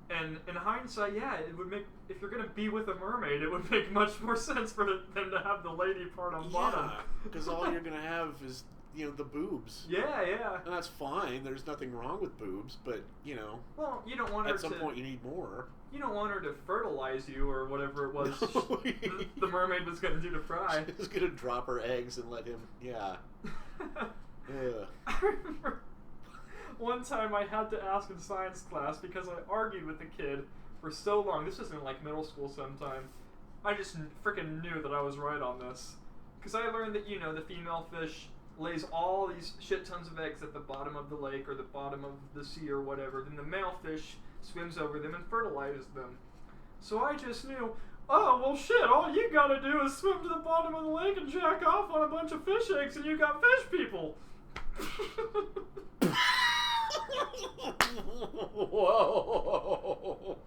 [SPEAKER 1] And in hindsight, yeah, it would make, if you're gonna be with a mermaid, it would make much more sense for them to have the lady part on bottom.
[SPEAKER 2] Because all you're gonna have is, you know, the boobs.
[SPEAKER 1] Yeah, yeah.
[SPEAKER 2] And that's fine. There's nothing wrong with boobs, but, you know.
[SPEAKER 1] Well, you don't want her to...
[SPEAKER 2] At some point, you need more.
[SPEAKER 1] You don't want her to fertilize you or whatever it was the mermaid was going to do to Fry.
[SPEAKER 2] She was going to drop her eggs and let him... Yeah. Yeah.
[SPEAKER 1] I remember one time I had to ask in science class because I argued with the kid for so long. This was in like middle school sometime. I just freaking knew that I was right on this. Because I learned that, you know, the female fish lays all these shit tons of eggs at the bottom of the lake or the bottom of the sea or whatever. Then the male fish swims over them and fertilizes them. So I just knew, oh, well shit, all you gotta do is swim to the bottom of the lake and jack off on a bunch of fish eggs and you got fish people.
[SPEAKER 2] Whoa.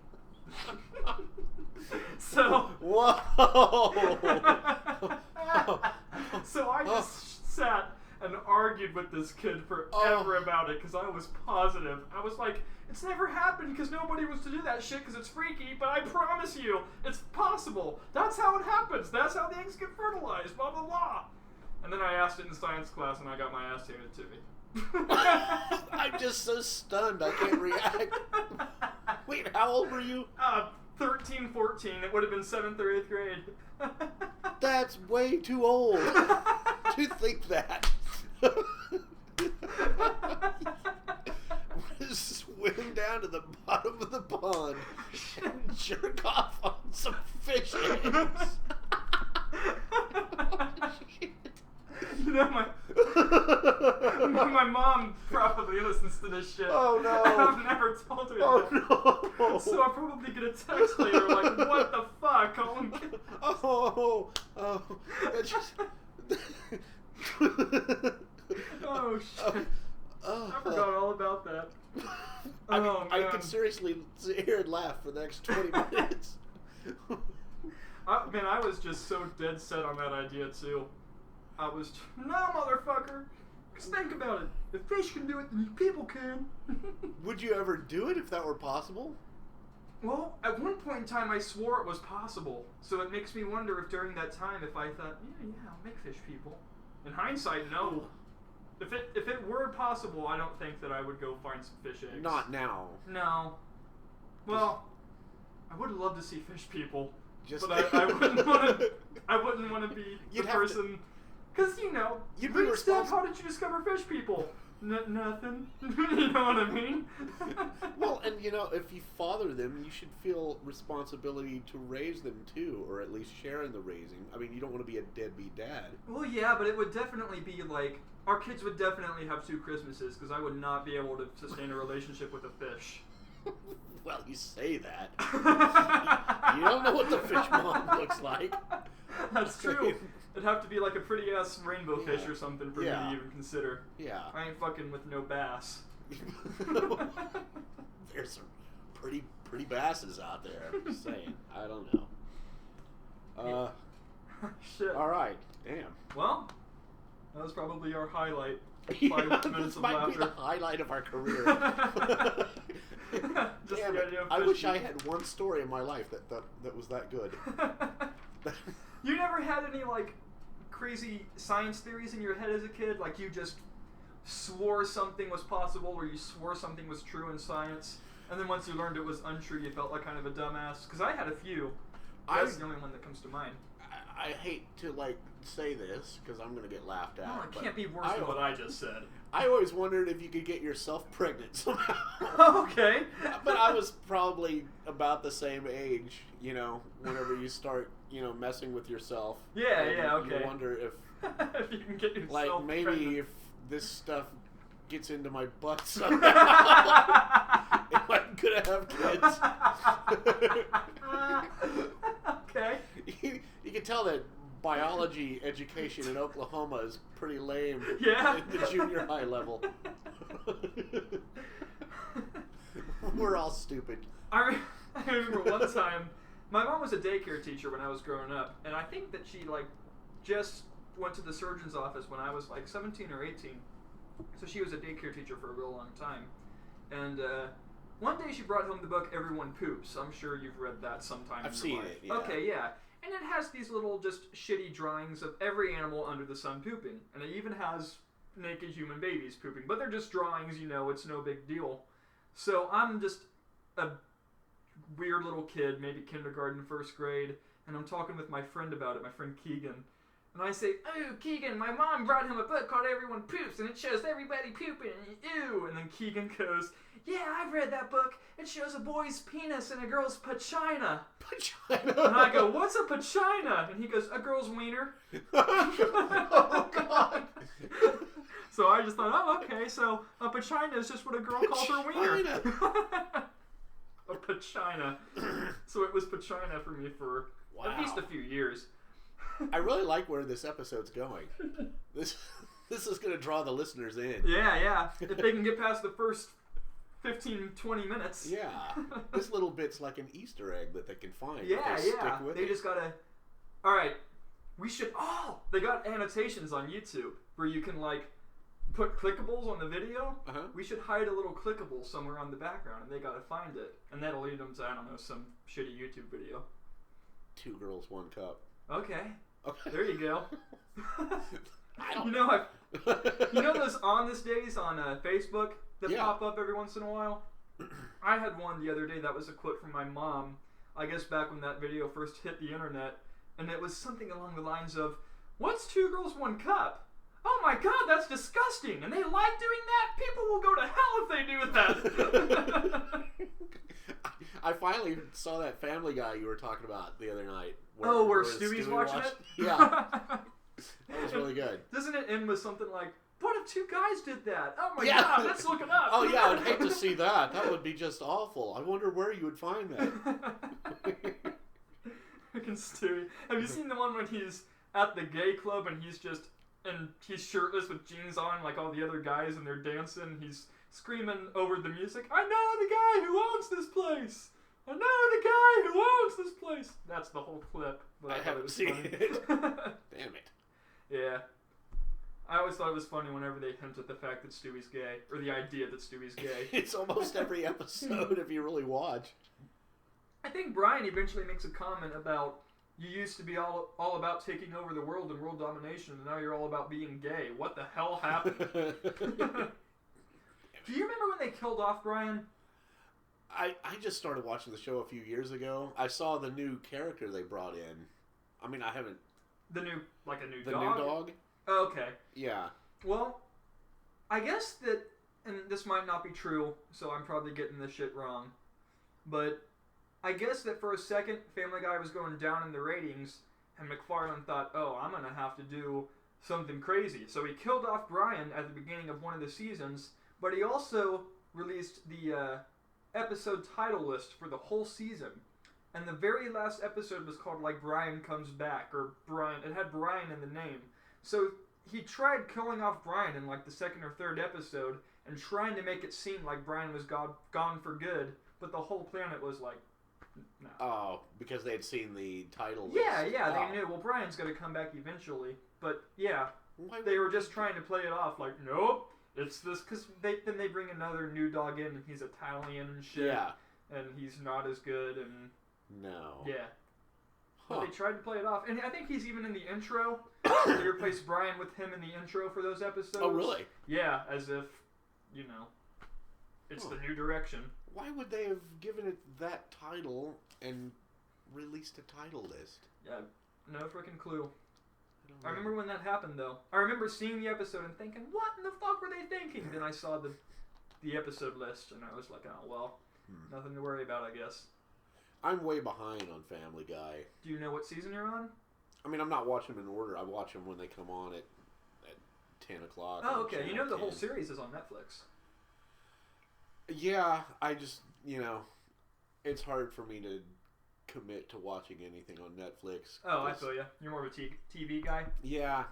[SPEAKER 1] So...
[SPEAKER 2] Whoa.
[SPEAKER 1] So I just sat and argued with this kid forever about it because I was positive. I was like, it's never happened because nobody was to do that shit because it's freaky, but I promise you, it's possible. That's how it happens. That's how the eggs get fertilized, blah, blah, blah. And then I asked it in science class and I got my ass handed to me.
[SPEAKER 2] I'm just so stunned I can't react. Wait, how old were you?
[SPEAKER 1] 13, 14. It would have been 7th or 8th grade.
[SPEAKER 2] That's way too old to think that. Swim down to the bottom of the pond and jerk off on some fish eggs.
[SPEAKER 1] You know, my mom probably listens to this shit.
[SPEAKER 2] Oh no!
[SPEAKER 1] I've never told her that.
[SPEAKER 2] No!
[SPEAKER 1] So I'll probably get a text later like, "What the fuck, Colin?"
[SPEAKER 2] Oh, that's just.
[SPEAKER 1] Oh shit! I forgot all about that.
[SPEAKER 2] I could seriously sit here and laugh for the next 20 minutes.
[SPEAKER 1] I was just so dead set on that idea too. I was, no, motherfucker. Just think about it. If fish can do it, then people can.
[SPEAKER 2] Would you ever do it if that were possible?
[SPEAKER 1] Well, at one point in time, I swore it was possible. So it makes me wonder if during that time, if I thought, yeah, I'll make fish people. In hindsight, no. If it were possible, I don't think that I would go find some fish eggs.
[SPEAKER 2] Not now.
[SPEAKER 1] No. Well, I would love to see fish people,
[SPEAKER 2] Just
[SPEAKER 1] but I wouldn't want to. I wouldn't want to be the person. Because
[SPEAKER 2] You'd be responsible.
[SPEAKER 1] How did you discover fish people? Nothing. You know what I mean?
[SPEAKER 2] Well, and if you father them, you should feel responsibility to raise them too, or at least share in the raising. I mean, you don't want to be a deadbeat dad.
[SPEAKER 1] Well, yeah, but it would definitely be like, our kids would definitely have 2 Christmases, because I would not be able to sustain a relationship with a fish.
[SPEAKER 2] Well, you say that. You don't know what the fish mom looks like.
[SPEAKER 1] That's true. It'd have to be like a pretty ass rainbow fish or something for me to even consider.
[SPEAKER 2] Yeah.
[SPEAKER 1] I ain't fucking with no bass.
[SPEAKER 2] There's some pretty basses out there. I'm just saying. I don't know.
[SPEAKER 1] Shit.
[SPEAKER 2] All right. Damn.
[SPEAKER 1] Well, that was probably our highlight. 5 minutes of
[SPEAKER 2] might
[SPEAKER 1] laughter.
[SPEAKER 2] be the highlight of our career.
[SPEAKER 1] Just
[SPEAKER 2] Damn
[SPEAKER 1] the
[SPEAKER 2] it.
[SPEAKER 1] idea of
[SPEAKER 2] I wish I
[SPEAKER 1] fishing.
[SPEAKER 2] had one story in my life that was that good.
[SPEAKER 1] You never had any like crazy science theories in your head as a kid? Like you just swore something was possible, or you swore something was true in science, and then once you learned it was untrue, you felt like kind of a dumbass? Because I had a few. That's the only one that comes to mind.
[SPEAKER 2] I hate to say this because I'm gonna get laughed at.
[SPEAKER 1] No, it can't be worse than what I just said.
[SPEAKER 2] I always wondered if you could get yourself pregnant somehow.
[SPEAKER 1] Okay.
[SPEAKER 2] But I was probably about the same age, whenever you start, messing with yourself.
[SPEAKER 1] Yeah, okay.
[SPEAKER 2] You wonder if
[SPEAKER 1] if you can get yourself
[SPEAKER 2] maybe
[SPEAKER 1] pregnant.
[SPEAKER 2] if this stuff gets into my butt somehow, if I'm gonna have kids.
[SPEAKER 1] Okay.
[SPEAKER 2] You can tell that biology education in Oklahoma is pretty lame
[SPEAKER 1] Yeah.
[SPEAKER 2] at the junior high level. We're all stupid.
[SPEAKER 1] I remember one time, my mom was a daycare teacher when I was growing up, and I think that she just went to the surgeon's office when I was 17 or 18. So she was a daycare teacher for a real long time. And one day she brought home the book Everyone Poops. I'm sure you've read that sometime
[SPEAKER 2] I've
[SPEAKER 1] in
[SPEAKER 2] seen
[SPEAKER 1] your life.
[SPEAKER 2] it, yeah.
[SPEAKER 1] Okay, yeah. And it has these little just shitty drawings of every animal under the sun pooping. And it even has naked human babies pooping. But they're just drawings, it's no big deal. So I'm just a weird little kid, maybe kindergarten, 1st grade, and I'm talking with my friend about it, my friend Keegan. And I say, "Oh, Keegan, my mom brought him a book called Everyone Poops, and it shows everybody pooping, ew." And then Keegan goes, "Yeah, I've read that book. It shows a boy's penis and a girl's pachina."
[SPEAKER 2] Pachina?
[SPEAKER 1] And I go, "What's a pachina?" And he goes, "A girl's wiener."
[SPEAKER 2] Oh, God.
[SPEAKER 1] So I just thought, oh, okay, so a pachina is just what a girl calls her wiener. A pachina. So it was pachina for me for at least a few years.
[SPEAKER 2] I really like where this episode's going. This is going to draw the listeners in.
[SPEAKER 1] Yeah. If they can get past the first 15, 20 minutes.
[SPEAKER 2] Yeah. This little bit's like an Easter egg that they can find.
[SPEAKER 1] Yeah.
[SPEAKER 2] Stick with
[SPEAKER 1] they
[SPEAKER 2] it.
[SPEAKER 1] just gotta... Alright, we should... Oh! They got annotations on YouTube where you can, put clickables on the video.
[SPEAKER 2] Uh-huh.
[SPEAKER 1] We should hide a little clickable somewhere on the background, and they gotta find it. And that'll lead them to, I don't know, some shitty YouTube video.
[SPEAKER 2] 2 girls, 1 cup.
[SPEAKER 1] Okay.
[SPEAKER 2] Okay.
[SPEAKER 1] There you go.
[SPEAKER 2] I don't
[SPEAKER 1] You know those On This Days on Facebook that
[SPEAKER 2] Yeah.
[SPEAKER 1] pop up every once in a while? I had one the other day that was a quote from my mom. I guess back when that video first hit the internet, and it was something along the lines of, "What's 2 girls, 1 cup? Oh my god, that's disgusting! And they like doing that? People will go to hell if they do that!"
[SPEAKER 2] I finally saw that Family Guy you were talking about the other night.
[SPEAKER 1] Where Stewie's watching it?
[SPEAKER 2] Yeah. That was really good.
[SPEAKER 1] Doesn't it end with something like, "What if 2 guys did that? Oh my god, let's look it up."
[SPEAKER 2] Oh yeah, I'd hate to see that. That would be just awful. I wonder where you would find that.
[SPEAKER 1] Freaking Stewie. Have you seen the one when he's at the gay club and he's shirtless with jeans on like all the other guys and they're dancing? He's screaming over the music, "I know the guy who owns this place! I know the guy who owns this place!" That's the whole clip. But
[SPEAKER 2] I haven't seen it. Damn it.
[SPEAKER 1] Yeah. I always thought it was funny whenever they hint at the fact that Stewie's gay, or the idea that Stewie's gay.
[SPEAKER 2] It's almost every episode if you really watch.
[SPEAKER 1] I think Brian eventually makes a comment about, "You used to be all about taking over the world and world domination, and now you're all about being gay. What the hell happened?" Do you remember when they killed off Brian?
[SPEAKER 2] I just started watching the show a few years ago. I saw the new character they brought in. I mean, I haven't...
[SPEAKER 1] The new dog?
[SPEAKER 2] The new dog?
[SPEAKER 1] Oh, okay.
[SPEAKER 2] Yeah.
[SPEAKER 1] Well, I guess that, and this might not be true, so I'm probably getting this shit wrong, but I guess that for a second, Family Guy was going down in the ratings, and McFarlane thought, "Oh, I'm going to have to do something crazy." So he killed off Brian at the beginning of one of the seasons, but he also released the episode title list for the whole season. And the very last episode was called, like, Brian Comes Back, or Brian. It had Brian in the name. So he tried killing off Brian in, like, the 2nd or 3rd episode and trying to make it seem like Brian was gone for good, but the whole planet was like, no.
[SPEAKER 2] Oh, because they had seen the title list.
[SPEAKER 1] Yeah, they knew, well, Brian's going to come back eventually. But, yeah, they were just trying to play it off like, nope, it's this, because then they bring another new dog in, and he's Italian and shit.
[SPEAKER 2] Yeah.
[SPEAKER 1] And he's not as good, and...
[SPEAKER 2] No.
[SPEAKER 1] Yeah. But they tried to play it off. And I think he's even in the intro. They replaced Brian with him in the intro for those episodes.
[SPEAKER 2] Oh, really?
[SPEAKER 1] Yeah, as if, it's the new direction.
[SPEAKER 2] Why would they have given it that title and released a title list?
[SPEAKER 1] Yeah, no freaking clue. I remember when that happened, though. I remember seeing the episode and thinking, what in the fuck were they thinking? Then I saw the episode list, and I was like, oh, well, nothing to worry about, I guess.
[SPEAKER 2] I'm way behind on Family Guy.
[SPEAKER 1] Do you know what season you're on?
[SPEAKER 2] I mean, I'm not watching them in order. I watch them when they come on at 10 o'clock.
[SPEAKER 1] Oh, okay. You know the whole series is on Netflix.
[SPEAKER 2] Yeah, I just, it's hard for me to commit to watching anything on Netflix.
[SPEAKER 1] Oh, I feel you. You're more of a TV guy?
[SPEAKER 2] Yeah,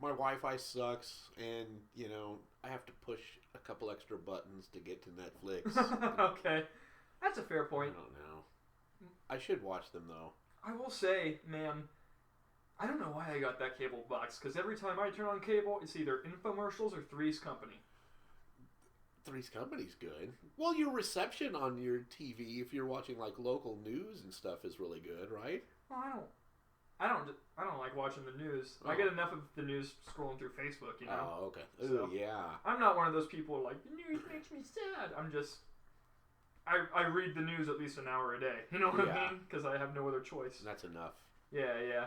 [SPEAKER 2] my Wi-Fi sucks, and, I have to push a couple extra buttons to get to Netflix.
[SPEAKER 1] Okay. That's a fair point.
[SPEAKER 2] I don't know. I should watch them, though.
[SPEAKER 1] I will say, man, I don't know why I got that cable box, because every time I turn on cable, it's either infomercials or Three's Company.
[SPEAKER 2] Three's Company's good. Well, your reception on your TV, if you're watching, like, local news and stuff, is really good, right?
[SPEAKER 1] Well, I don't like watching the news. Oh. I get enough of the news scrolling through Facebook,
[SPEAKER 2] Oh, okay. Ooh,
[SPEAKER 1] so,
[SPEAKER 2] yeah.
[SPEAKER 1] I'm not one of those people who are like, the news makes me sad. I'm just... I read the news at least an hour a day. You know what I mean? Because I have no other choice.
[SPEAKER 2] That's enough.
[SPEAKER 1] Yeah.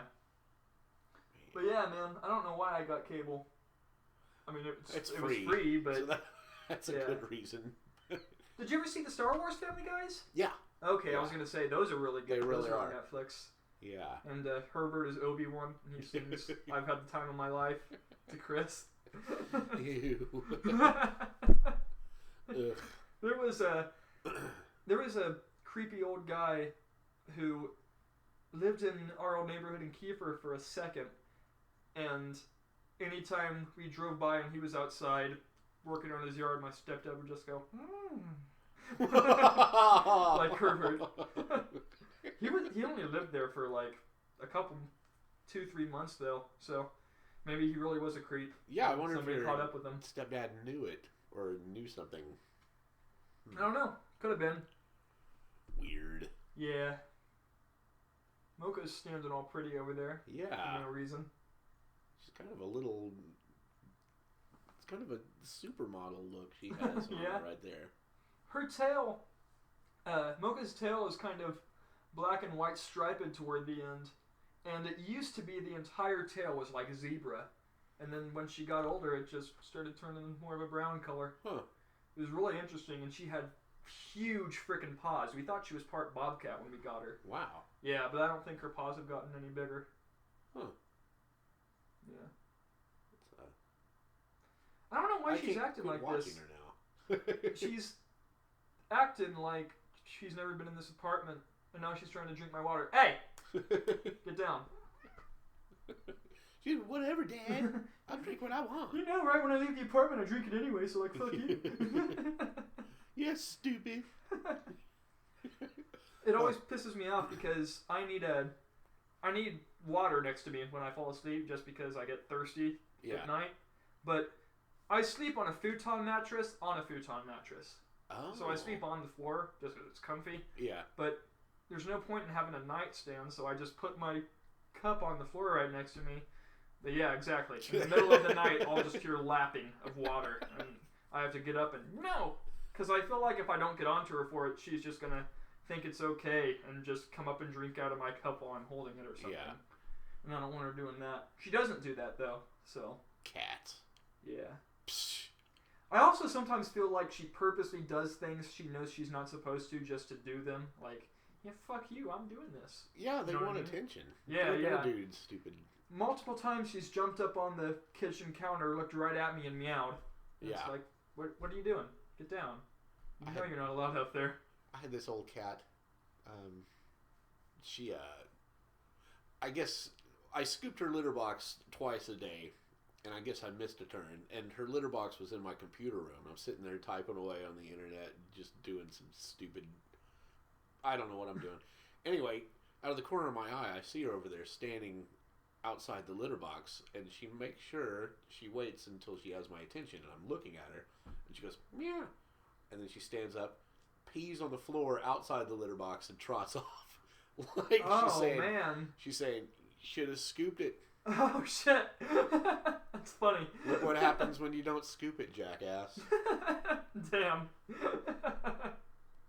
[SPEAKER 1] But yeah, man, I don't know why I got cable. I mean, it was free, but...
[SPEAKER 2] So that's a good reason.
[SPEAKER 1] Did you ever see the Star Wars Family Guys?
[SPEAKER 2] Yeah.
[SPEAKER 1] Okay, yeah. I was going to say, those are really good.
[SPEAKER 2] They really are.
[SPEAKER 1] On Netflix.
[SPEAKER 2] Yeah.
[SPEAKER 1] And Herbert is Obi-Wan, and he sings I've Had the Time of My Life to Chris.
[SPEAKER 2] Ew.
[SPEAKER 1] There was a creepy old guy who lived in our old neighborhood in Kiefer for a second, and anytime we drove by and he was outside working on his yard, my stepdad would just go, like Herbert. He only lived there for like a couple, 2-3 months though, so maybe he really was a creep.
[SPEAKER 2] Yeah, I wonder if
[SPEAKER 1] caught up with him.
[SPEAKER 2] Stepdad knew it or knew something.
[SPEAKER 1] I don't know. Could have been.
[SPEAKER 2] Weird.
[SPEAKER 1] Yeah. Mocha's standing all pretty over there.
[SPEAKER 2] Yeah.
[SPEAKER 1] For no reason.
[SPEAKER 2] She's kind of a little... It's kind of a supermodel look she has on
[SPEAKER 1] yeah.
[SPEAKER 2] right there.
[SPEAKER 1] Her tail Mocha's tail is kind of black and white striped toward the end, and it used to be the entire tail was like a zebra, and then when she got older, it just started turning more of a brown color.
[SPEAKER 2] Huh.
[SPEAKER 1] It was really interesting, and she had huge freaking paws. We thought she was part bobcat when we got her.
[SPEAKER 2] Wow.
[SPEAKER 1] Yeah, but I don't think her paws have gotten any bigger.
[SPEAKER 2] Huh.
[SPEAKER 1] Yeah. I don't know why she's acting like this.
[SPEAKER 2] Her now.
[SPEAKER 1] She's acting like she's never been in this apartment, and now she's trying to drink my water. Hey! Get down.
[SPEAKER 2] She's whatever, Dad. I'll drink what I want.
[SPEAKER 1] You know, right? When I leave the apartment, I drink it anyway, so like, fuck you.
[SPEAKER 2] Yes, stupid.
[SPEAKER 1] It always pisses me off because I need water next to me when I fall asleep just because I get thirsty at night. But I sleep on a futon mattress
[SPEAKER 2] Oh.
[SPEAKER 1] So I sleep on the floor just because it's comfy.
[SPEAKER 2] Yeah.
[SPEAKER 1] But there's no point in having a nightstand, so I just put my cup on the floor right next to me. But yeah, exactly. In the middle of the night, I'll just hear lapping of water, and I have to get up and no, because I feel like if I don't get onto her for it, she's just gonna think it's okay and just come up and drink out of my cup while I'm holding it or something.
[SPEAKER 2] Yeah.
[SPEAKER 1] And I don't want her doing that. She doesn't do that though, so.
[SPEAKER 2] Cats.
[SPEAKER 1] Yeah. Psh. I also sometimes feel like she purposely does things she knows she's not supposed to just to do them. Like, yeah, fuck you, I'm doing this.
[SPEAKER 2] Yeah, they want
[SPEAKER 1] I mean?
[SPEAKER 2] attention.
[SPEAKER 1] Yeah, yeah.
[SPEAKER 2] Dude, stupid.
[SPEAKER 1] Multiple times she's jumped up on the kitchen counter, looked right at me, and meowed. And
[SPEAKER 2] yeah.
[SPEAKER 1] It's like, what are you doing? Get down. You know you're not allowed up there.
[SPEAKER 2] I had this old cat. I guess I scooped her litter box twice a day, and I guess I missed a turn. And her litter box was in my computer room. I'm sitting there typing away on the internet, just doing some stupid. I don't know what I'm doing. Anyway, out of the corner of my eye, I see her over there standing outside the litter box, and she makes sure she waits until she has my attention, and I'm looking at her, and she goes, meow, and then she stands up, pees on the floor outside the litter box, and trots off. Like she's saying, should have scooped it.
[SPEAKER 1] Oh shit. That's funny.
[SPEAKER 2] Look what happens when you don't scoop it, jackass.
[SPEAKER 1] Damn.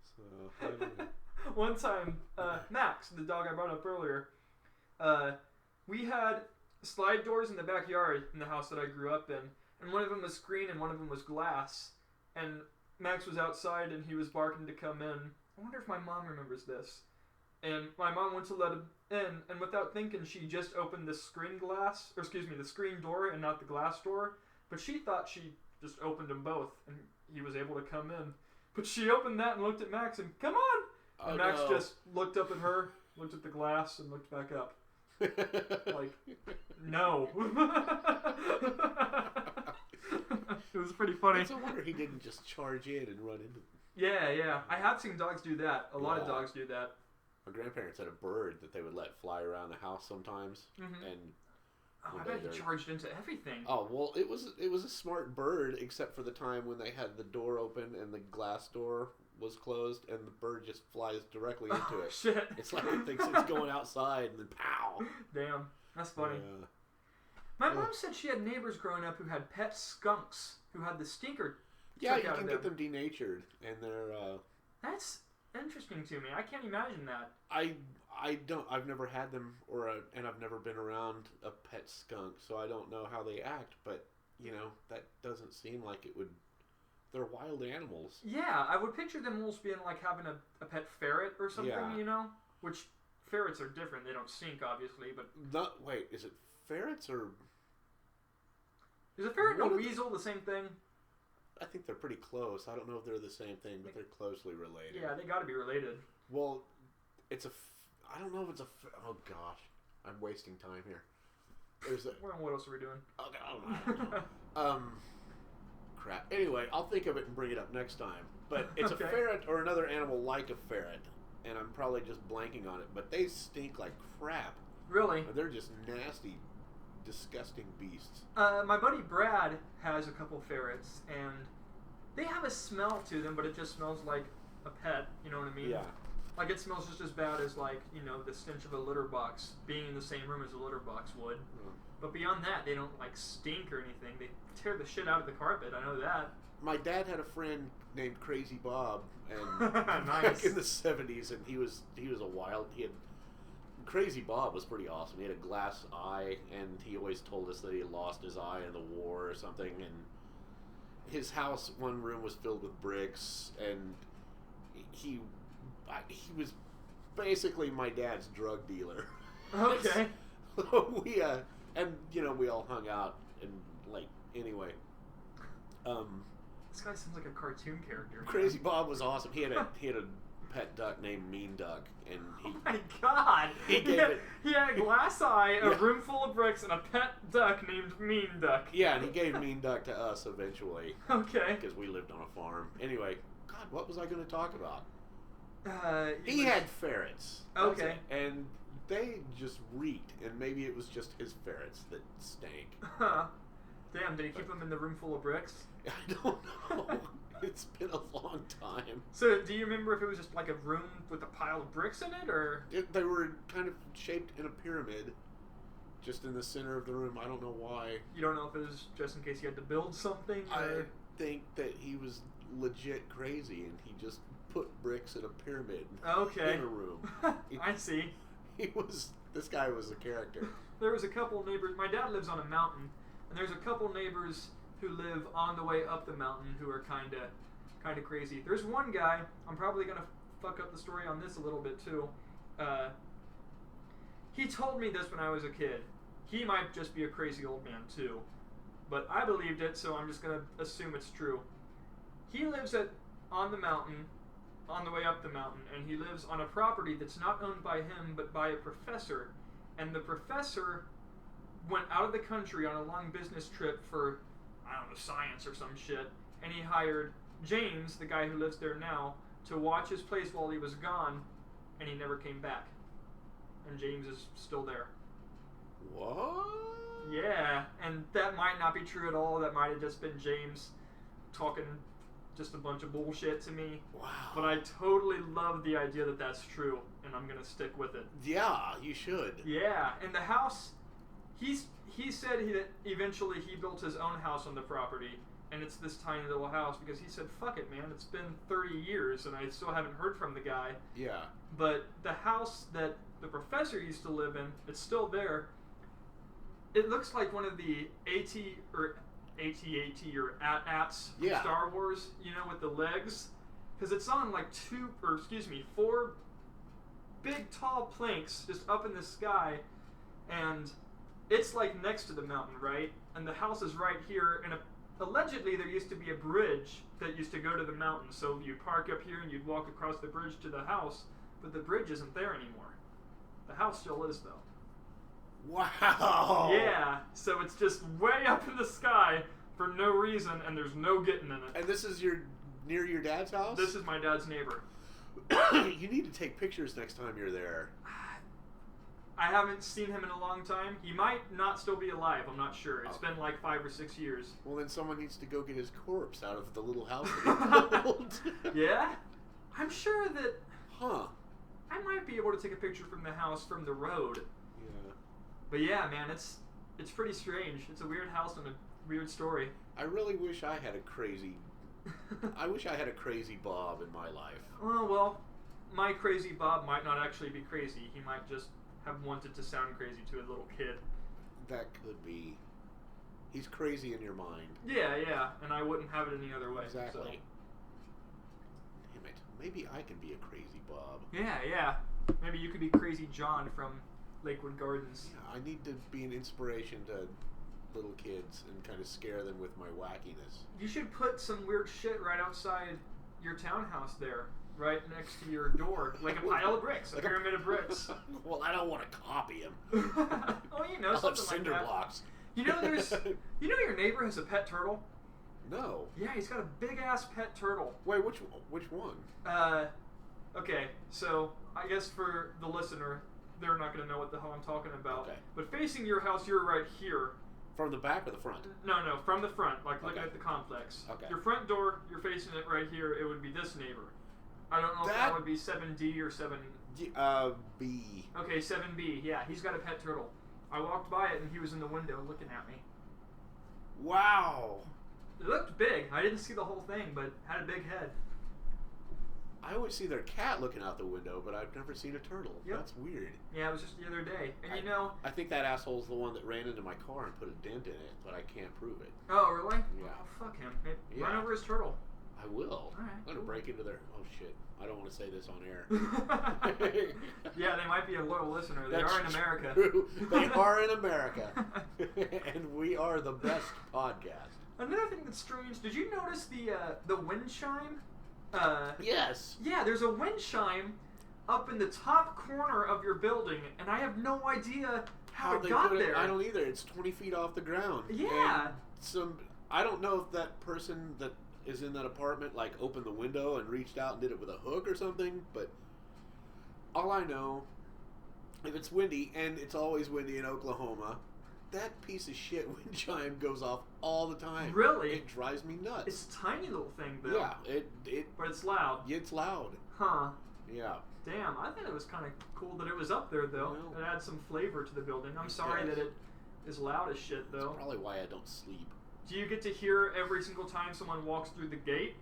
[SPEAKER 2] So I don't know.
[SPEAKER 1] One time, Max, the dog I brought up earlier, we had slide doors in the backyard in the house that I grew up in, and one of them was screen and one of them was glass. And Max was outside and he was barking to come in. I wonder if my mom remembers this. And my mom went to let him in, and without thinking, she just opened the screen door and not the glass door. But she thought she just opened them both, and he was able to come in. But she opened that and looked at Max and, come on! And Max just looked up at her, looked at the glass, and looked back up. Like, no. It was pretty funny.
[SPEAKER 2] It's a wonder he didn't just charge in and run into them.
[SPEAKER 1] Yeah. I have seen dogs do that. A lot of dogs do that.
[SPEAKER 2] My grandparents had a bird that they would let fly around the house sometimes, and
[SPEAKER 1] I bet he charged into everything.
[SPEAKER 2] Oh well, it was a smart bird, except for the time when they had the door open and the glass door was closed, and the bird just flies directly into it.
[SPEAKER 1] Shit!
[SPEAKER 2] It's like it thinks it's going outside, and then pow!
[SPEAKER 1] Damn, that's funny.
[SPEAKER 2] Yeah.
[SPEAKER 1] My mom said she had neighbors growing up who had pet skunks who had the stinker.
[SPEAKER 2] Yeah, you can get them denatured, and they're.
[SPEAKER 1] That's interesting to me. I can't imagine that.
[SPEAKER 2] I've never had them, and I've never been around a pet skunk, so I don't know how they act. But that doesn't seem like it would. They're wild animals.
[SPEAKER 1] Yeah, I would picture them almost being like having a pet ferret or something.
[SPEAKER 2] Yeah.
[SPEAKER 1] Which ferrets are different. They don't stink, obviously, but.
[SPEAKER 2] Wait, is it ferrets or?
[SPEAKER 1] Is a ferret and a weasel the same thing?
[SPEAKER 2] I think they're pretty close. I don't know if they're the same thing, but they're closely related.
[SPEAKER 1] Yeah, they got to be related.
[SPEAKER 2] Well, I don't know if it's oh gosh, I'm wasting time here.
[SPEAKER 1] What else are we doing?
[SPEAKER 2] Okay, I don't know. Crap. Anyway, I'll think of it and bring it up next time. But it's
[SPEAKER 1] Okay.
[SPEAKER 2] a ferret or another animal like a ferret, and I'm probably just blanking on it. But they stink like crap.
[SPEAKER 1] Really?
[SPEAKER 2] They're just nasty, disgusting beasts.
[SPEAKER 1] My buddy Brad has a couple ferrets, and they have a smell to them, but it just smells like a pet. You know what I mean?
[SPEAKER 2] Yeah.
[SPEAKER 1] Like it smells just as bad as the stench of a litter box being in the same room as a litter box would.
[SPEAKER 2] Mm.
[SPEAKER 1] But beyond that, they don't stink or anything. They tear the shit out of the carpet. I know that.
[SPEAKER 2] my dad had a friend named Crazy Bob, and
[SPEAKER 1] Nice.
[SPEAKER 2] back in the 70s, and he was a wild. Crazy Bob was pretty awesome. He had a glass eye, and he always told us that he had lost his eye in the war or something. And his house, one room was filled with bricks, and he was basically my dad's drug dealer.
[SPEAKER 1] Okay.
[SPEAKER 2] we and we all hung out and anyway.
[SPEAKER 1] This guy sounds like a cartoon character.
[SPEAKER 2] Crazy Bob was awesome. He had a pet duck named Mean Duck, and he.
[SPEAKER 1] Oh my God! He had a glass eye, a
[SPEAKER 2] Yeah.
[SPEAKER 1] room full of bricks, and a pet duck named Mean Duck.
[SPEAKER 2] Yeah, and he gave Mean Duck to us eventually.
[SPEAKER 1] Okay.
[SPEAKER 2] Because we lived on a farm. Anyway, God, what was I going to talk about?
[SPEAKER 1] He
[SPEAKER 2] had ferrets.
[SPEAKER 1] Okay.
[SPEAKER 2] And they just reeked, and maybe it was just his ferrets that stank.
[SPEAKER 1] Damn, did he keep them in the room full of bricks?
[SPEAKER 2] I don't know. It's been a long time.
[SPEAKER 1] So, do you remember if it was just like a room with a pile of bricks in it, or?
[SPEAKER 2] They were kind of shaped in a pyramid, just in the center of the room. I don't know why.
[SPEAKER 1] You don't know if it was just in case he had to build something, or?
[SPEAKER 2] I think that he was legit crazy, and he just put bricks in a pyramid
[SPEAKER 1] Okay.
[SPEAKER 2] in a room.
[SPEAKER 1] I see.
[SPEAKER 2] This guy was a character.
[SPEAKER 1] There was a couple neighbors. My dad lives on a mountain, and there's a couple neighbors who live on the way up the mountain who are kind of crazy. There's one guy. I'm probably gonna fuck up the story on this a little bit too. He told me this when I was a kid. He might just be a crazy old man too, but I believed it, so I'm just gonna assume it's true. He lives on the mountain, on the way up the mountain, and he lives on a property that's not owned by him but by a professor, and the professor went out of the country on a long business trip for, I don't know, science or some shit, and he hired James, the guy who lives there now, to watch his place while he was gone, and he never came back. And James is still there.
[SPEAKER 2] What?
[SPEAKER 1] Yeah, and that might not be true at all. That might have just been James talking just a bunch of bullshit to me.
[SPEAKER 2] Wow.
[SPEAKER 1] But I totally love the idea that that's true, and I'm going to stick with it.
[SPEAKER 2] Yeah, you should.
[SPEAKER 1] Yeah, and the house, he said that eventually he built his own house on the property, and it's this tiny little house because he said, fuck it, man, it's been 30 years and I still haven't heard from the guy.
[SPEAKER 2] Yeah.
[SPEAKER 1] But the house that the professor used to live in, it's still there. It looks like one of the AT-AT or AT-ATs from
[SPEAKER 2] Yeah.
[SPEAKER 1] Star Wars, with the legs. Because it's on like 4 big tall planks just up in the sky, and it's like next to the mountain, right? And the house is right here, and allegedly there used to be a bridge that used to go to the mountain, so you'd park up here and you'd walk across the bridge to the house, but the bridge isn't there anymore. The house still is, though.
[SPEAKER 2] Wow.
[SPEAKER 1] Yeah, so it's just way up in the sky for no reason, and there's no getting in it.
[SPEAKER 2] And this is near your dad's house?
[SPEAKER 1] This is my dad's neighbor.
[SPEAKER 2] You need to take pictures next time you're there.
[SPEAKER 1] I haven't seen him in a long time. He might not still be alive, I'm not sure. It's been like 5 or 6 years.
[SPEAKER 2] Well, then someone needs to go get his corpse out of the little house that he built.
[SPEAKER 1] Yeah? I'm sure that
[SPEAKER 2] Huh.
[SPEAKER 1] I might be able to take a picture from the house from the road.
[SPEAKER 2] Yeah.
[SPEAKER 1] But yeah, man, it's pretty strange. It's a weird house and a weird story.
[SPEAKER 2] I really wish I had a crazy Bob in my life.
[SPEAKER 1] Well, my crazy Bob might not actually be crazy. He might just have wanted to sound crazy to a little kid.
[SPEAKER 2] That could be. He's crazy in your mind.
[SPEAKER 1] Yeah, and I wouldn't have it any other way.
[SPEAKER 2] Exactly.
[SPEAKER 1] So.
[SPEAKER 2] Damn it. Maybe I can be a crazy Bob.
[SPEAKER 1] Yeah. Maybe you could be Crazy John from Lakewood Gardens.
[SPEAKER 2] Yeah, I need to be an inspiration to little kids and kind of scare them with my wackiness.
[SPEAKER 1] You should put some weird shit right outside your townhouse there, right next to your door, like a pile of bricks, a pyramid of bricks.
[SPEAKER 2] Well, I don't want to copy him.
[SPEAKER 1] Oh,
[SPEAKER 2] I'll have
[SPEAKER 1] something
[SPEAKER 2] cinder
[SPEAKER 1] like that.
[SPEAKER 2] blocks.
[SPEAKER 1] You know your neighbor has a pet turtle?
[SPEAKER 2] No.
[SPEAKER 1] Yeah, he's got a big ass pet turtle.
[SPEAKER 2] Wait, which one?
[SPEAKER 1] Okay, so I guess for the listener, they're not going to know what the hell I'm talking about.
[SPEAKER 2] Okay.
[SPEAKER 1] But facing your house, you're right here.
[SPEAKER 2] From the back or the front?
[SPEAKER 1] No, from the front, like looking
[SPEAKER 2] Okay.
[SPEAKER 1] at the complex.
[SPEAKER 2] Okay.
[SPEAKER 1] Your front door, you're facing it right here, it would be this neighbor. I don't know if that would be 7D or 7...
[SPEAKER 2] B.
[SPEAKER 1] Okay, 7B, yeah, he's got a pet turtle. I walked by it and he was in the window looking at me.
[SPEAKER 2] Wow.
[SPEAKER 1] It looked big. I didn't see the whole thing, but had a big head.
[SPEAKER 2] I always see their cat looking out the window, but I've never seen a turtle.
[SPEAKER 1] Yep.
[SPEAKER 2] That's weird.
[SPEAKER 1] Yeah, it was just the other day. And
[SPEAKER 2] I think that asshole's the one that ran into my car and put a dent in it, but I can't prove it.
[SPEAKER 1] Oh, really?
[SPEAKER 2] Yeah.
[SPEAKER 1] Oh, fuck him. Hey, run over his turtle.
[SPEAKER 2] I will.
[SPEAKER 1] Alright,
[SPEAKER 2] I'm going to break into their... Oh, shit. I don't want to say this on air.
[SPEAKER 1] Yeah, they might be a loyal listener. They
[SPEAKER 2] That's
[SPEAKER 1] are in America.
[SPEAKER 2] True. They are in America. And we are the best podcast.
[SPEAKER 1] Another thing that's strange, did you notice the wind chime?
[SPEAKER 2] Yes.
[SPEAKER 1] Yeah, there's a wind chime up in the top corner of your building, and I have no idea how it got there.
[SPEAKER 2] I don't either. It's 20 feet off the ground.
[SPEAKER 1] Yeah.
[SPEAKER 2] And I don't know if that person that is in that apartment like opened the window and reached out and did it with a hook or something, but all I know, if it's windy, and it's always windy in Oklahoma, that piece of shit wind chime goes off all the time.
[SPEAKER 1] Really?
[SPEAKER 2] It drives me nuts.
[SPEAKER 1] It's a tiny little thing, though.
[SPEAKER 2] Yeah,
[SPEAKER 1] but it's loud.
[SPEAKER 2] It's loud.
[SPEAKER 1] Huh.
[SPEAKER 2] Yeah.
[SPEAKER 1] Damn, I thought it was kind of cool that it was up there, though.
[SPEAKER 2] Well,
[SPEAKER 1] It adds some flavor to the building. I'm sorry that it is loud as shit, though.
[SPEAKER 2] That's probably why I don't sleep.
[SPEAKER 1] Do you get to hear every single time someone walks through the gate?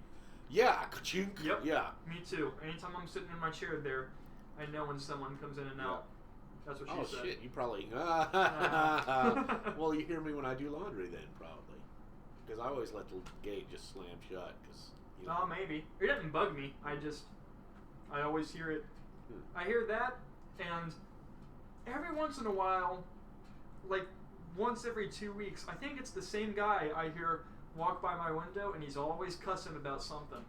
[SPEAKER 2] Yeah, ka-chink.
[SPEAKER 1] Yep.
[SPEAKER 2] Yeah.
[SPEAKER 1] Me too. Anytime I'm sitting in my chair there, I know when someone comes in and out. That's what she said.
[SPEAKER 2] Oh shit, you probably... Well, you hear me when I do laundry then, probably. Because I always let the gate just slam shut.
[SPEAKER 1] Oh, maybe. It doesn't bug me. I always hear it. I hear that, and every once in a while, like once every 2 weeks, I think it's the same guy I hear walk by my window, and he's always cussing about something.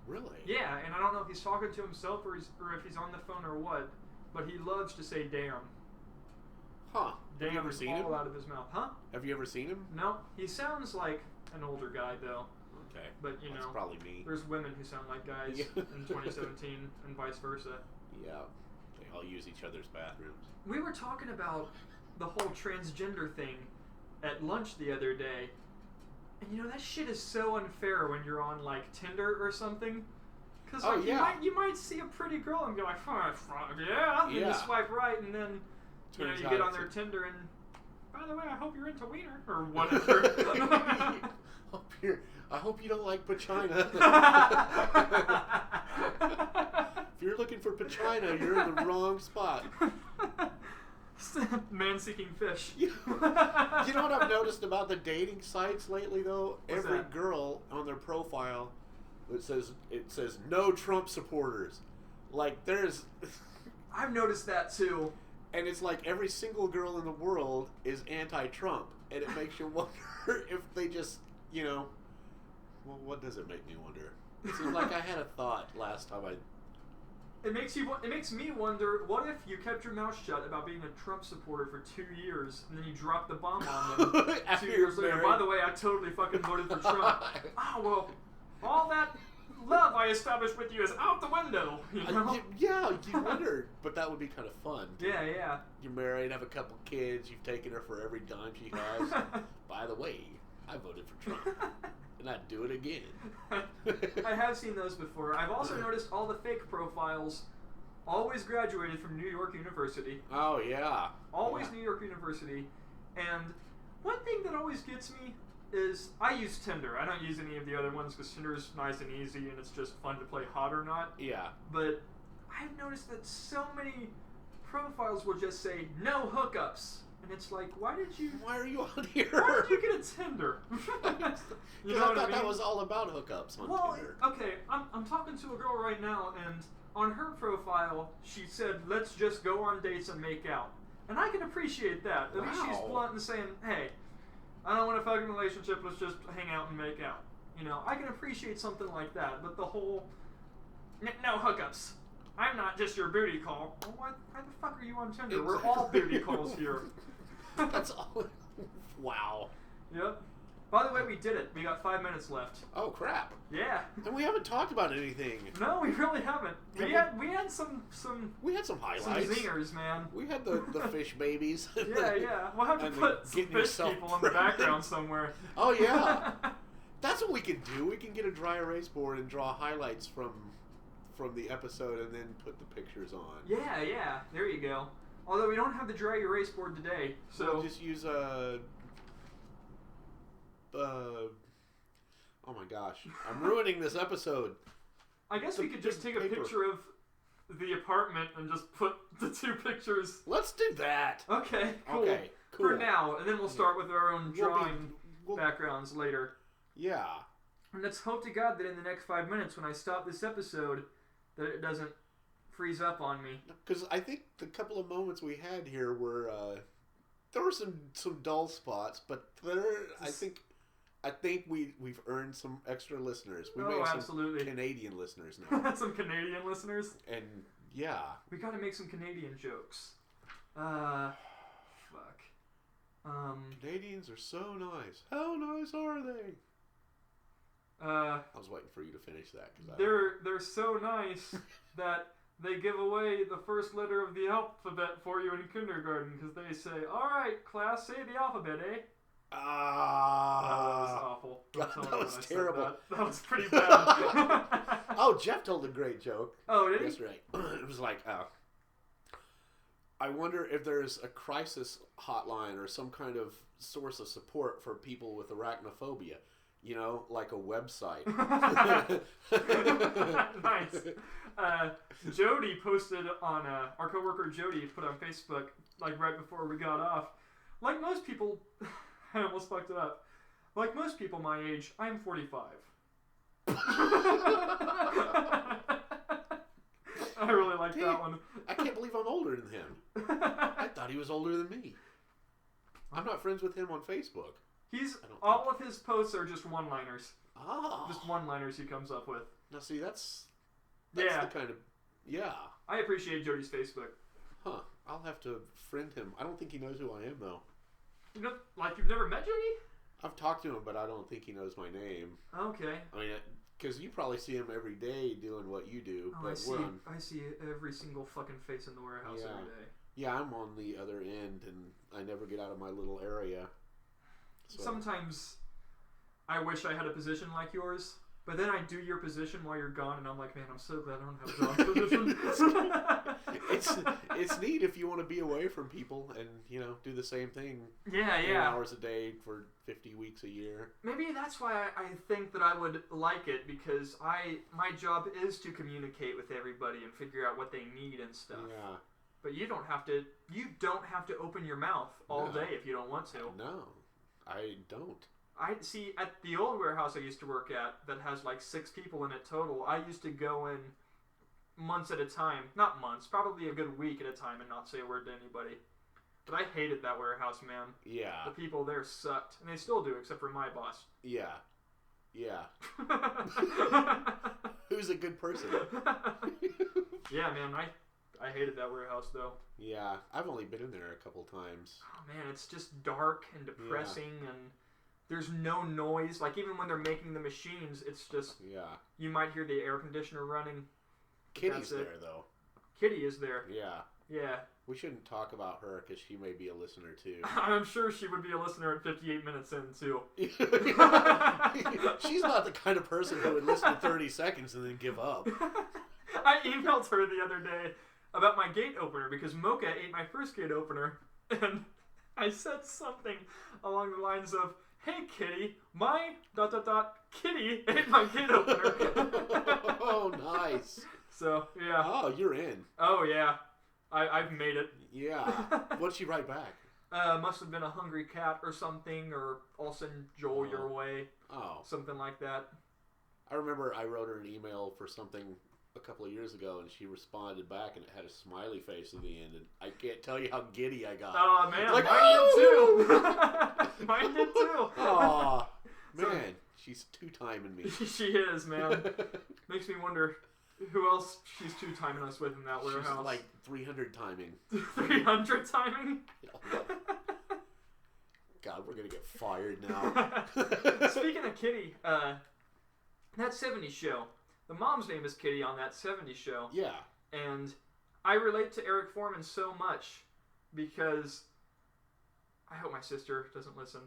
[SPEAKER 2] Really?
[SPEAKER 1] Yeah, and I don't know if he's talking to himself or if he's on the phone or what, but he loves to say damn.
[SPEAKER 2] Huh.
[SPEAKER 1] Damn,
[SPEAKER 2] Have you ever seen him?
[SPEAKER 1] all out of his mouth. Huh?
[SPEAKER 2] Have you ever seen him?
[SPEAKER 1] No, he sounds like an older guy, though.
[SPEAKER 2] Okay.
[SPEAKER 1] But,
[SPEAKER 2] That's probably me.
[SPEAKER 1] there's women who sound like guys in 2017 and vice versa.
[SPEAKER 2] Yeah. They all use each other's bathrooms.
[SPEAKER 1] We were talking about the whole transgender thing at lunch the other day. And that shit is so unfair when you're on like Tinder or something. Because you might see a pretty girl and be like, yeah. And you swipe right, and then you get on their Tinder and, by the way, I hope you're into wiener or whatever.
[SPEAKER 2] I hope you don't like pachina. If you're looking for pachina, you're in the wrong spot.
[SPEAKER 1] Man seeking fish.
[SPEAKER 2] You know what I've noticed about the dating sites lately, though?
[SPEAKER 1] What's
[SPEAKER 2] Every
[SPEAKER 1] that?
[SPEAKER 2] girl on their profile, it says no Trump supporters. Like there's,
[SPEAKER 1] I've noticed that too.
[SPEAKER 2] and it's like every single girl in the world is anti-Trump, and it makes you wonder if they just, well, what does it make me wonder? It seems like I had a thought last time
[SPEAKER 1] It makes me wonder, what if you kept your mouth shut about being a Trump supporter for 2 years, and then you dropped the bomb on them 2 years later? By the way, I totally fucking voted for Trump. Oh, well, all that love I established with you is out the window,
[SPEAKER 2] Yeah, you wonder, but that would be kind of fun.
[SPEAKER 1] Yeah.
[SPEAKER 2] You're married, have a couple kids, you've taken her for every dime she has. By the way, I voted for Trump. And I'd do it again.
[SPEAKER 1] I have seen those before. I've also noticed all the fake profiles always graduated from New York University.
[SPEAKER 2] Oh, yeah.
[SPEAKER 1] Always New York University. And one thing that always gets me is I use Tinder. I don't use any of the other ones because Tinder's nice and easy and it's just fun to play hot or not.
[SPEAKER 2] Yeah.
[SPEAKER 1] But I've noticed that so many profiles will just say no hookups. And it's like, why are you on here? Why did you get a Tinder?
[SPEAKER 2] Because I thought that was all about hookups on Tinder.
[SPEAKER 1] Okay, I'm talking to a girl right now, and on her profile, she said, let's just go on dates and make out. And I can appreciate that. At least she's blunt and saying, hey, I don't want a fucking relationship, let's just hang out and make out. I can appreciate something like that, but the whole, no hookups. I'm not just your booty call. Well, why the fuck are you on Tinder? We're all booty calls here.
[SPEAKER 2] That's all. Wow.
[SPEAKER 1] Yep. By the way, we did it. We got 5 minutes left.
[SPEAKER 2] Oh, crap.
[SPEAKER 1] Yeah.
[SPEAKER 2] And we haven't talked about anything.
[SPEAKER 1] No, we really haven't. We had some
[SPEAKER 2] We had some highlights.
[SPEAKER 1] Some zingers, man.
[SPEAKER 2] We had the fish babies.
[SPEAKER 1] Yeah. We'll have to put some fish people in the background somewhere.
[SPEAKER 2] Oh, yeah. That's what we can do. We can get a dry erase board and draw highlights from the episode and then put the pictures on.
[SPEAKER 1] Yeah. There you go. Although we don't have the dry erase board today, so
[SPEAKER 2] we'll just use a Oh my gosh. I'm ruining this episode.
[SPEAKER 1] I guess we could just take a picture of the apartment and just put the two pictures.
[SPEAKER 2] Let's do that.
[SPEAKER 1] Okay, cool.
[SPEAKER 2] Okay, cool.
[SPEAKER 1] For now, and then we'll start with our own drawing backgrounds later.
[SPEAKER 2] Yeah.
[SPEAKER 1] And let's hope to God that in the next 5 minutes, when I stop this episode, that it doesn't freeze up on me.
[SPEAKER 2] Because I think the couple of moments we had here were there were some dull spots, but I think we've earned some extra listeners. We made some
[SPEAKER 1] absolutely.
[SPEAKER 2] Canadian listeners now.
[SPEAKER 1] Some Canadian listeners?
[SPEAKER 2] And yeah.
[SPEAKER 1] We gotta make some Canadian jokes. Fuck.
[SPEAKER 2] Canadians are so nice. How nice are they? I was waiting for you to finish that.
[SPEAKER 1] They're so nice that they give away the first letter of the alphabet for you in kindergarten because they say, "All right, class, say the alphabet, eh?" That was awful.
[SPEAKER 2] God, that was terrible.
[SPEAKER 1] That was pretty bad.
[SPEAKER 2] Oh, Jeff told a great joke.
[SPEAKER 1] Oh, did he?
[SPEAKER 2] Yesterday. It was like, I wonder if there's a crisis hotline or some kind of source of support for people with arachnophobia. You know, like a website.
[SPEAKER 1] Nice. Jody posted on, our coworker Jody put on Facebook, like right before we got off. Like most people, I almost fucked it up. Like most people my age, I'm 45. I really like that one.
[SPEAKER 2] I can't believe I'm older than him. I thought he was older than me. I'm not friends with him on Facebook.
[SPEAKER 1] All of his posts are just one-liners.
[SPEAKER 2] Oh.
[SPEAKER 1] Just one-liners he comes up with.
[SPEAKER 2] Now see, that's the kind of... Yeah.
[SPEAKER 1] I appreciate Jody's Facebook.
[SPEAKER 2] Huh. I'll have to friend him. I don't think he knows who I am, though.
[SPEAKER 1] You know, like you've never met Jody?
[SPEAKER 2] I've talked to him, but I don't think he knows my name.
[SPEAKER 1] Okay.
[SPEAKER 2] I mean, because you probably see him every day doing what you do.
[SPEAKER 1] Oh,
[SPEAKER 2] but
[SPEAKER 1] I see every single fucking face in the warehouse every day.
[SPEAKER 2] Yeah, I'm on the other end, and I never get out of my little area. So. Sometimes
[SPEAKER 1] I wish I had a position like yours, but then I do your position while you're gone, and I'm like, man, I'm so glad I don't have a job position.
[SPEAKER 2] It's neat if you want to be away from people and, you know, do the same thing.
[SPEAKER 1] Yeah.
[SPEAKER 2] 8 hours a day for 50 weeks a year.
[SPEAKER 1] Maybe that's why I think that I would like it, because my job is to communicate with everybody and figure out what they need and stuff.
[SPEAKER 2] Yeah.
[SPEAKER 1] But you don't have to open your mouth all day if you don't want to.
[SPEAKER 2] No. I don't.
[SPEAKER 1] I see at the old warehouse I used to work at that has like 6 people in it total. I used to go in months at a time. Not months, probably a good week at a time and not say a word to anybody. But I hated that warehouse, man. Yeah. The people there sucked. And they still do, except for my boss.
[SPEAKER 2] Yeah. Yeah. Who's a good person?
[SPEAKER 1] Yeah, man. I hated that warehouse, though.
[SPEAKER 2] Yeah, I've only been in there a couple times.
[SPEAKER 1] Oh, man, it's just dark and depressing, and there's no noise. Like, even when they're making the machines, it's just... Yeah. You might hear the air conditioner running.
[SPEAKER 2] Kitty's there, though.
[SPEAKER 1] Kitty is there.
[SPEAKER 2] Yeah.
[SPEAKER 1] Yeah.
[SPEAKER 2] We shouldn't talk about her, because she may be a listener, too.
[SPEAKER 1] I'm sure she would be a listener at 58 minutes in, too.
[SPEAKER 2] She's not the kind of person who would listen to 30 seconds and then give up.
[SPEAKER 1] I emailed her the other day about my gate opener because Mocha ate my first gate opener, and I said something along the lines of, "Hey Kitty, my ... Kitty ate my gate opener."
[SPEAKER 2] Oh, nice.
[SPEAKER 1] So, yeah.
[SPEAKER 2] Oh, you're in.
[SPEAKER 1] Oh, yeah. I've made it.
[SPEAKER 2] Yeah. What'd she write back?
[SPEAKER 1] Must have been a hungry cat or something, or I'll send Joel your way.
[SPEAKER 2] Oh.
[SPEAKER 1] Something like that.
[SPEAKER 2] I remember I wrote her an email for something a couple of years ago, and she responded back, and it had a smiley face at the end, and I can't tell you how giddy I got.
[SPEAKER 1] Oh, man.
[SPEAKER 2] Like,
[SPEAKER 1] mine did too. Mine did too.
[SPEAKER 2] Aw. Man, she's two-timing me.
[SPEAKER 1] She is, man. Makes me wonder who else she's two-timing us with in that warehouse.
[SPEAKER 2] She's like 300 timing.
[SPEAKER 1] 300 timing?
[SPEAKER 2] God, we're going to get fired now.
[SPEAKER 1] Speaking of Kitty, that 70s show, the mom's name is Kitty on that 70s show.
[SPEAKER 2] Yeah.
[SPEAKER 1] And I relate to Eric Foreman so much because I hope my sister doesn't listen.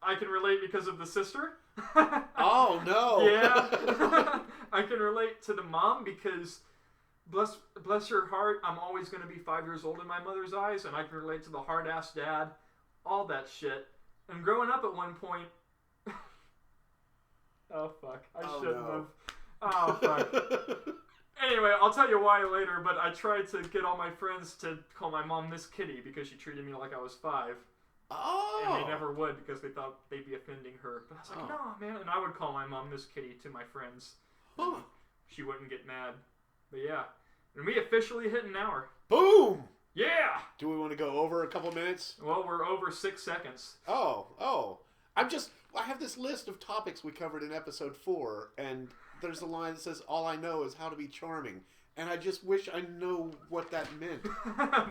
[SPEAKER 1] I can relate because of the sister.
[SPEAKER 2] Oh, no.
[SPEAKER 1] Yeah. I can relate to the mom because, bless her heart, I'm always going to be 5 years old in my mother's eyes, and I can relate to the hard-ass dad, all that shit. And growing up at one point, Oh, fuck. I
[SPEAKER 2] Oh,
[SPEAKER 1] shouldn't
[SPEAKER 2] no.
[SPEAKER 1] have. Oh, fuck. Anyway, I'll tell you why later, but I tried to get all my friends to call my mom Miss Kitty because she treated me like I was 5.
[SPEAKER 2] Oh.
[SPEAKER 1] And they never would because they thought they'd be offending her. But I was like, no, man. And I would call my mom Miss Kitty to my friends.
[SPEAKER 2] Huh.
[SPEAKER 1] She wouldn't get mad. But yeah. And we officially hit an hour.
[SPEAKER 2] Boom!
[SPEAKER 1] Yeah!
[SPEAKER 2] Do we want to go over a couple minutes?
[SPEAKER 1] Well, we're over 6 seconds.
[SPEAKER 2] Oh. I have this list of topics we covered in episode 4, and there's a line that says, all I know is how to be charming. And I just wish I know what that meant.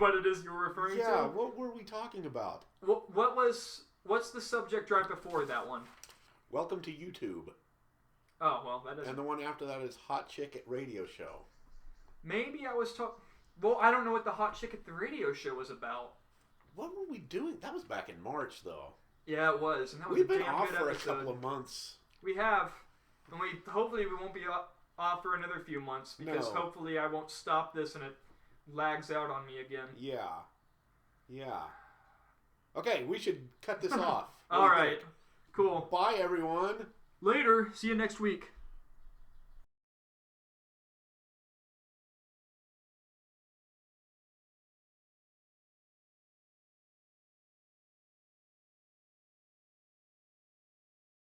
[SPEAKER 1] What it is you were referring to?
[SPEAKER 2] Yeah, what were we talking about?
[SPEAKER 1] What's the subject right before that one?
[SPEAKER 2] Welcome to YouTube.
[SPEAKER 1] Oh, well, that is...
[SPEAKER 2] And the one after that is Hot Chick at Radio Show.
[SPEAKER 1] Maybe I was talking... Well, I don't know what the Hot Chick at the Radio Show was about.
[SPEAKER 2] What were we doing? That was back in March, though.
[SPEAKER 1] Yeah, it was. And that was
[SPEAKER 2] We've
[SPEAKER 1] a
[SPEAKER 2] been
[SPEAKER 1] damn
[SPEAKER 2] off
[SPEAKER 1] good
[SPEAKER 2] for
[SPEAKER 1] episode.
[SPEAKER 2] a couple of months.
[SPEAKER 1] We have. And hopefully we won't be off for another few months because hopefully I won't stop this and it lags out on me again.
[SPEAKER 2] Yeah. Okay, we should cut this off.
[SPEAKER 1] All right. Cool.
[SPEAKER 2] Bye, everyone.
[SPEAKER 1] Later. See you next week.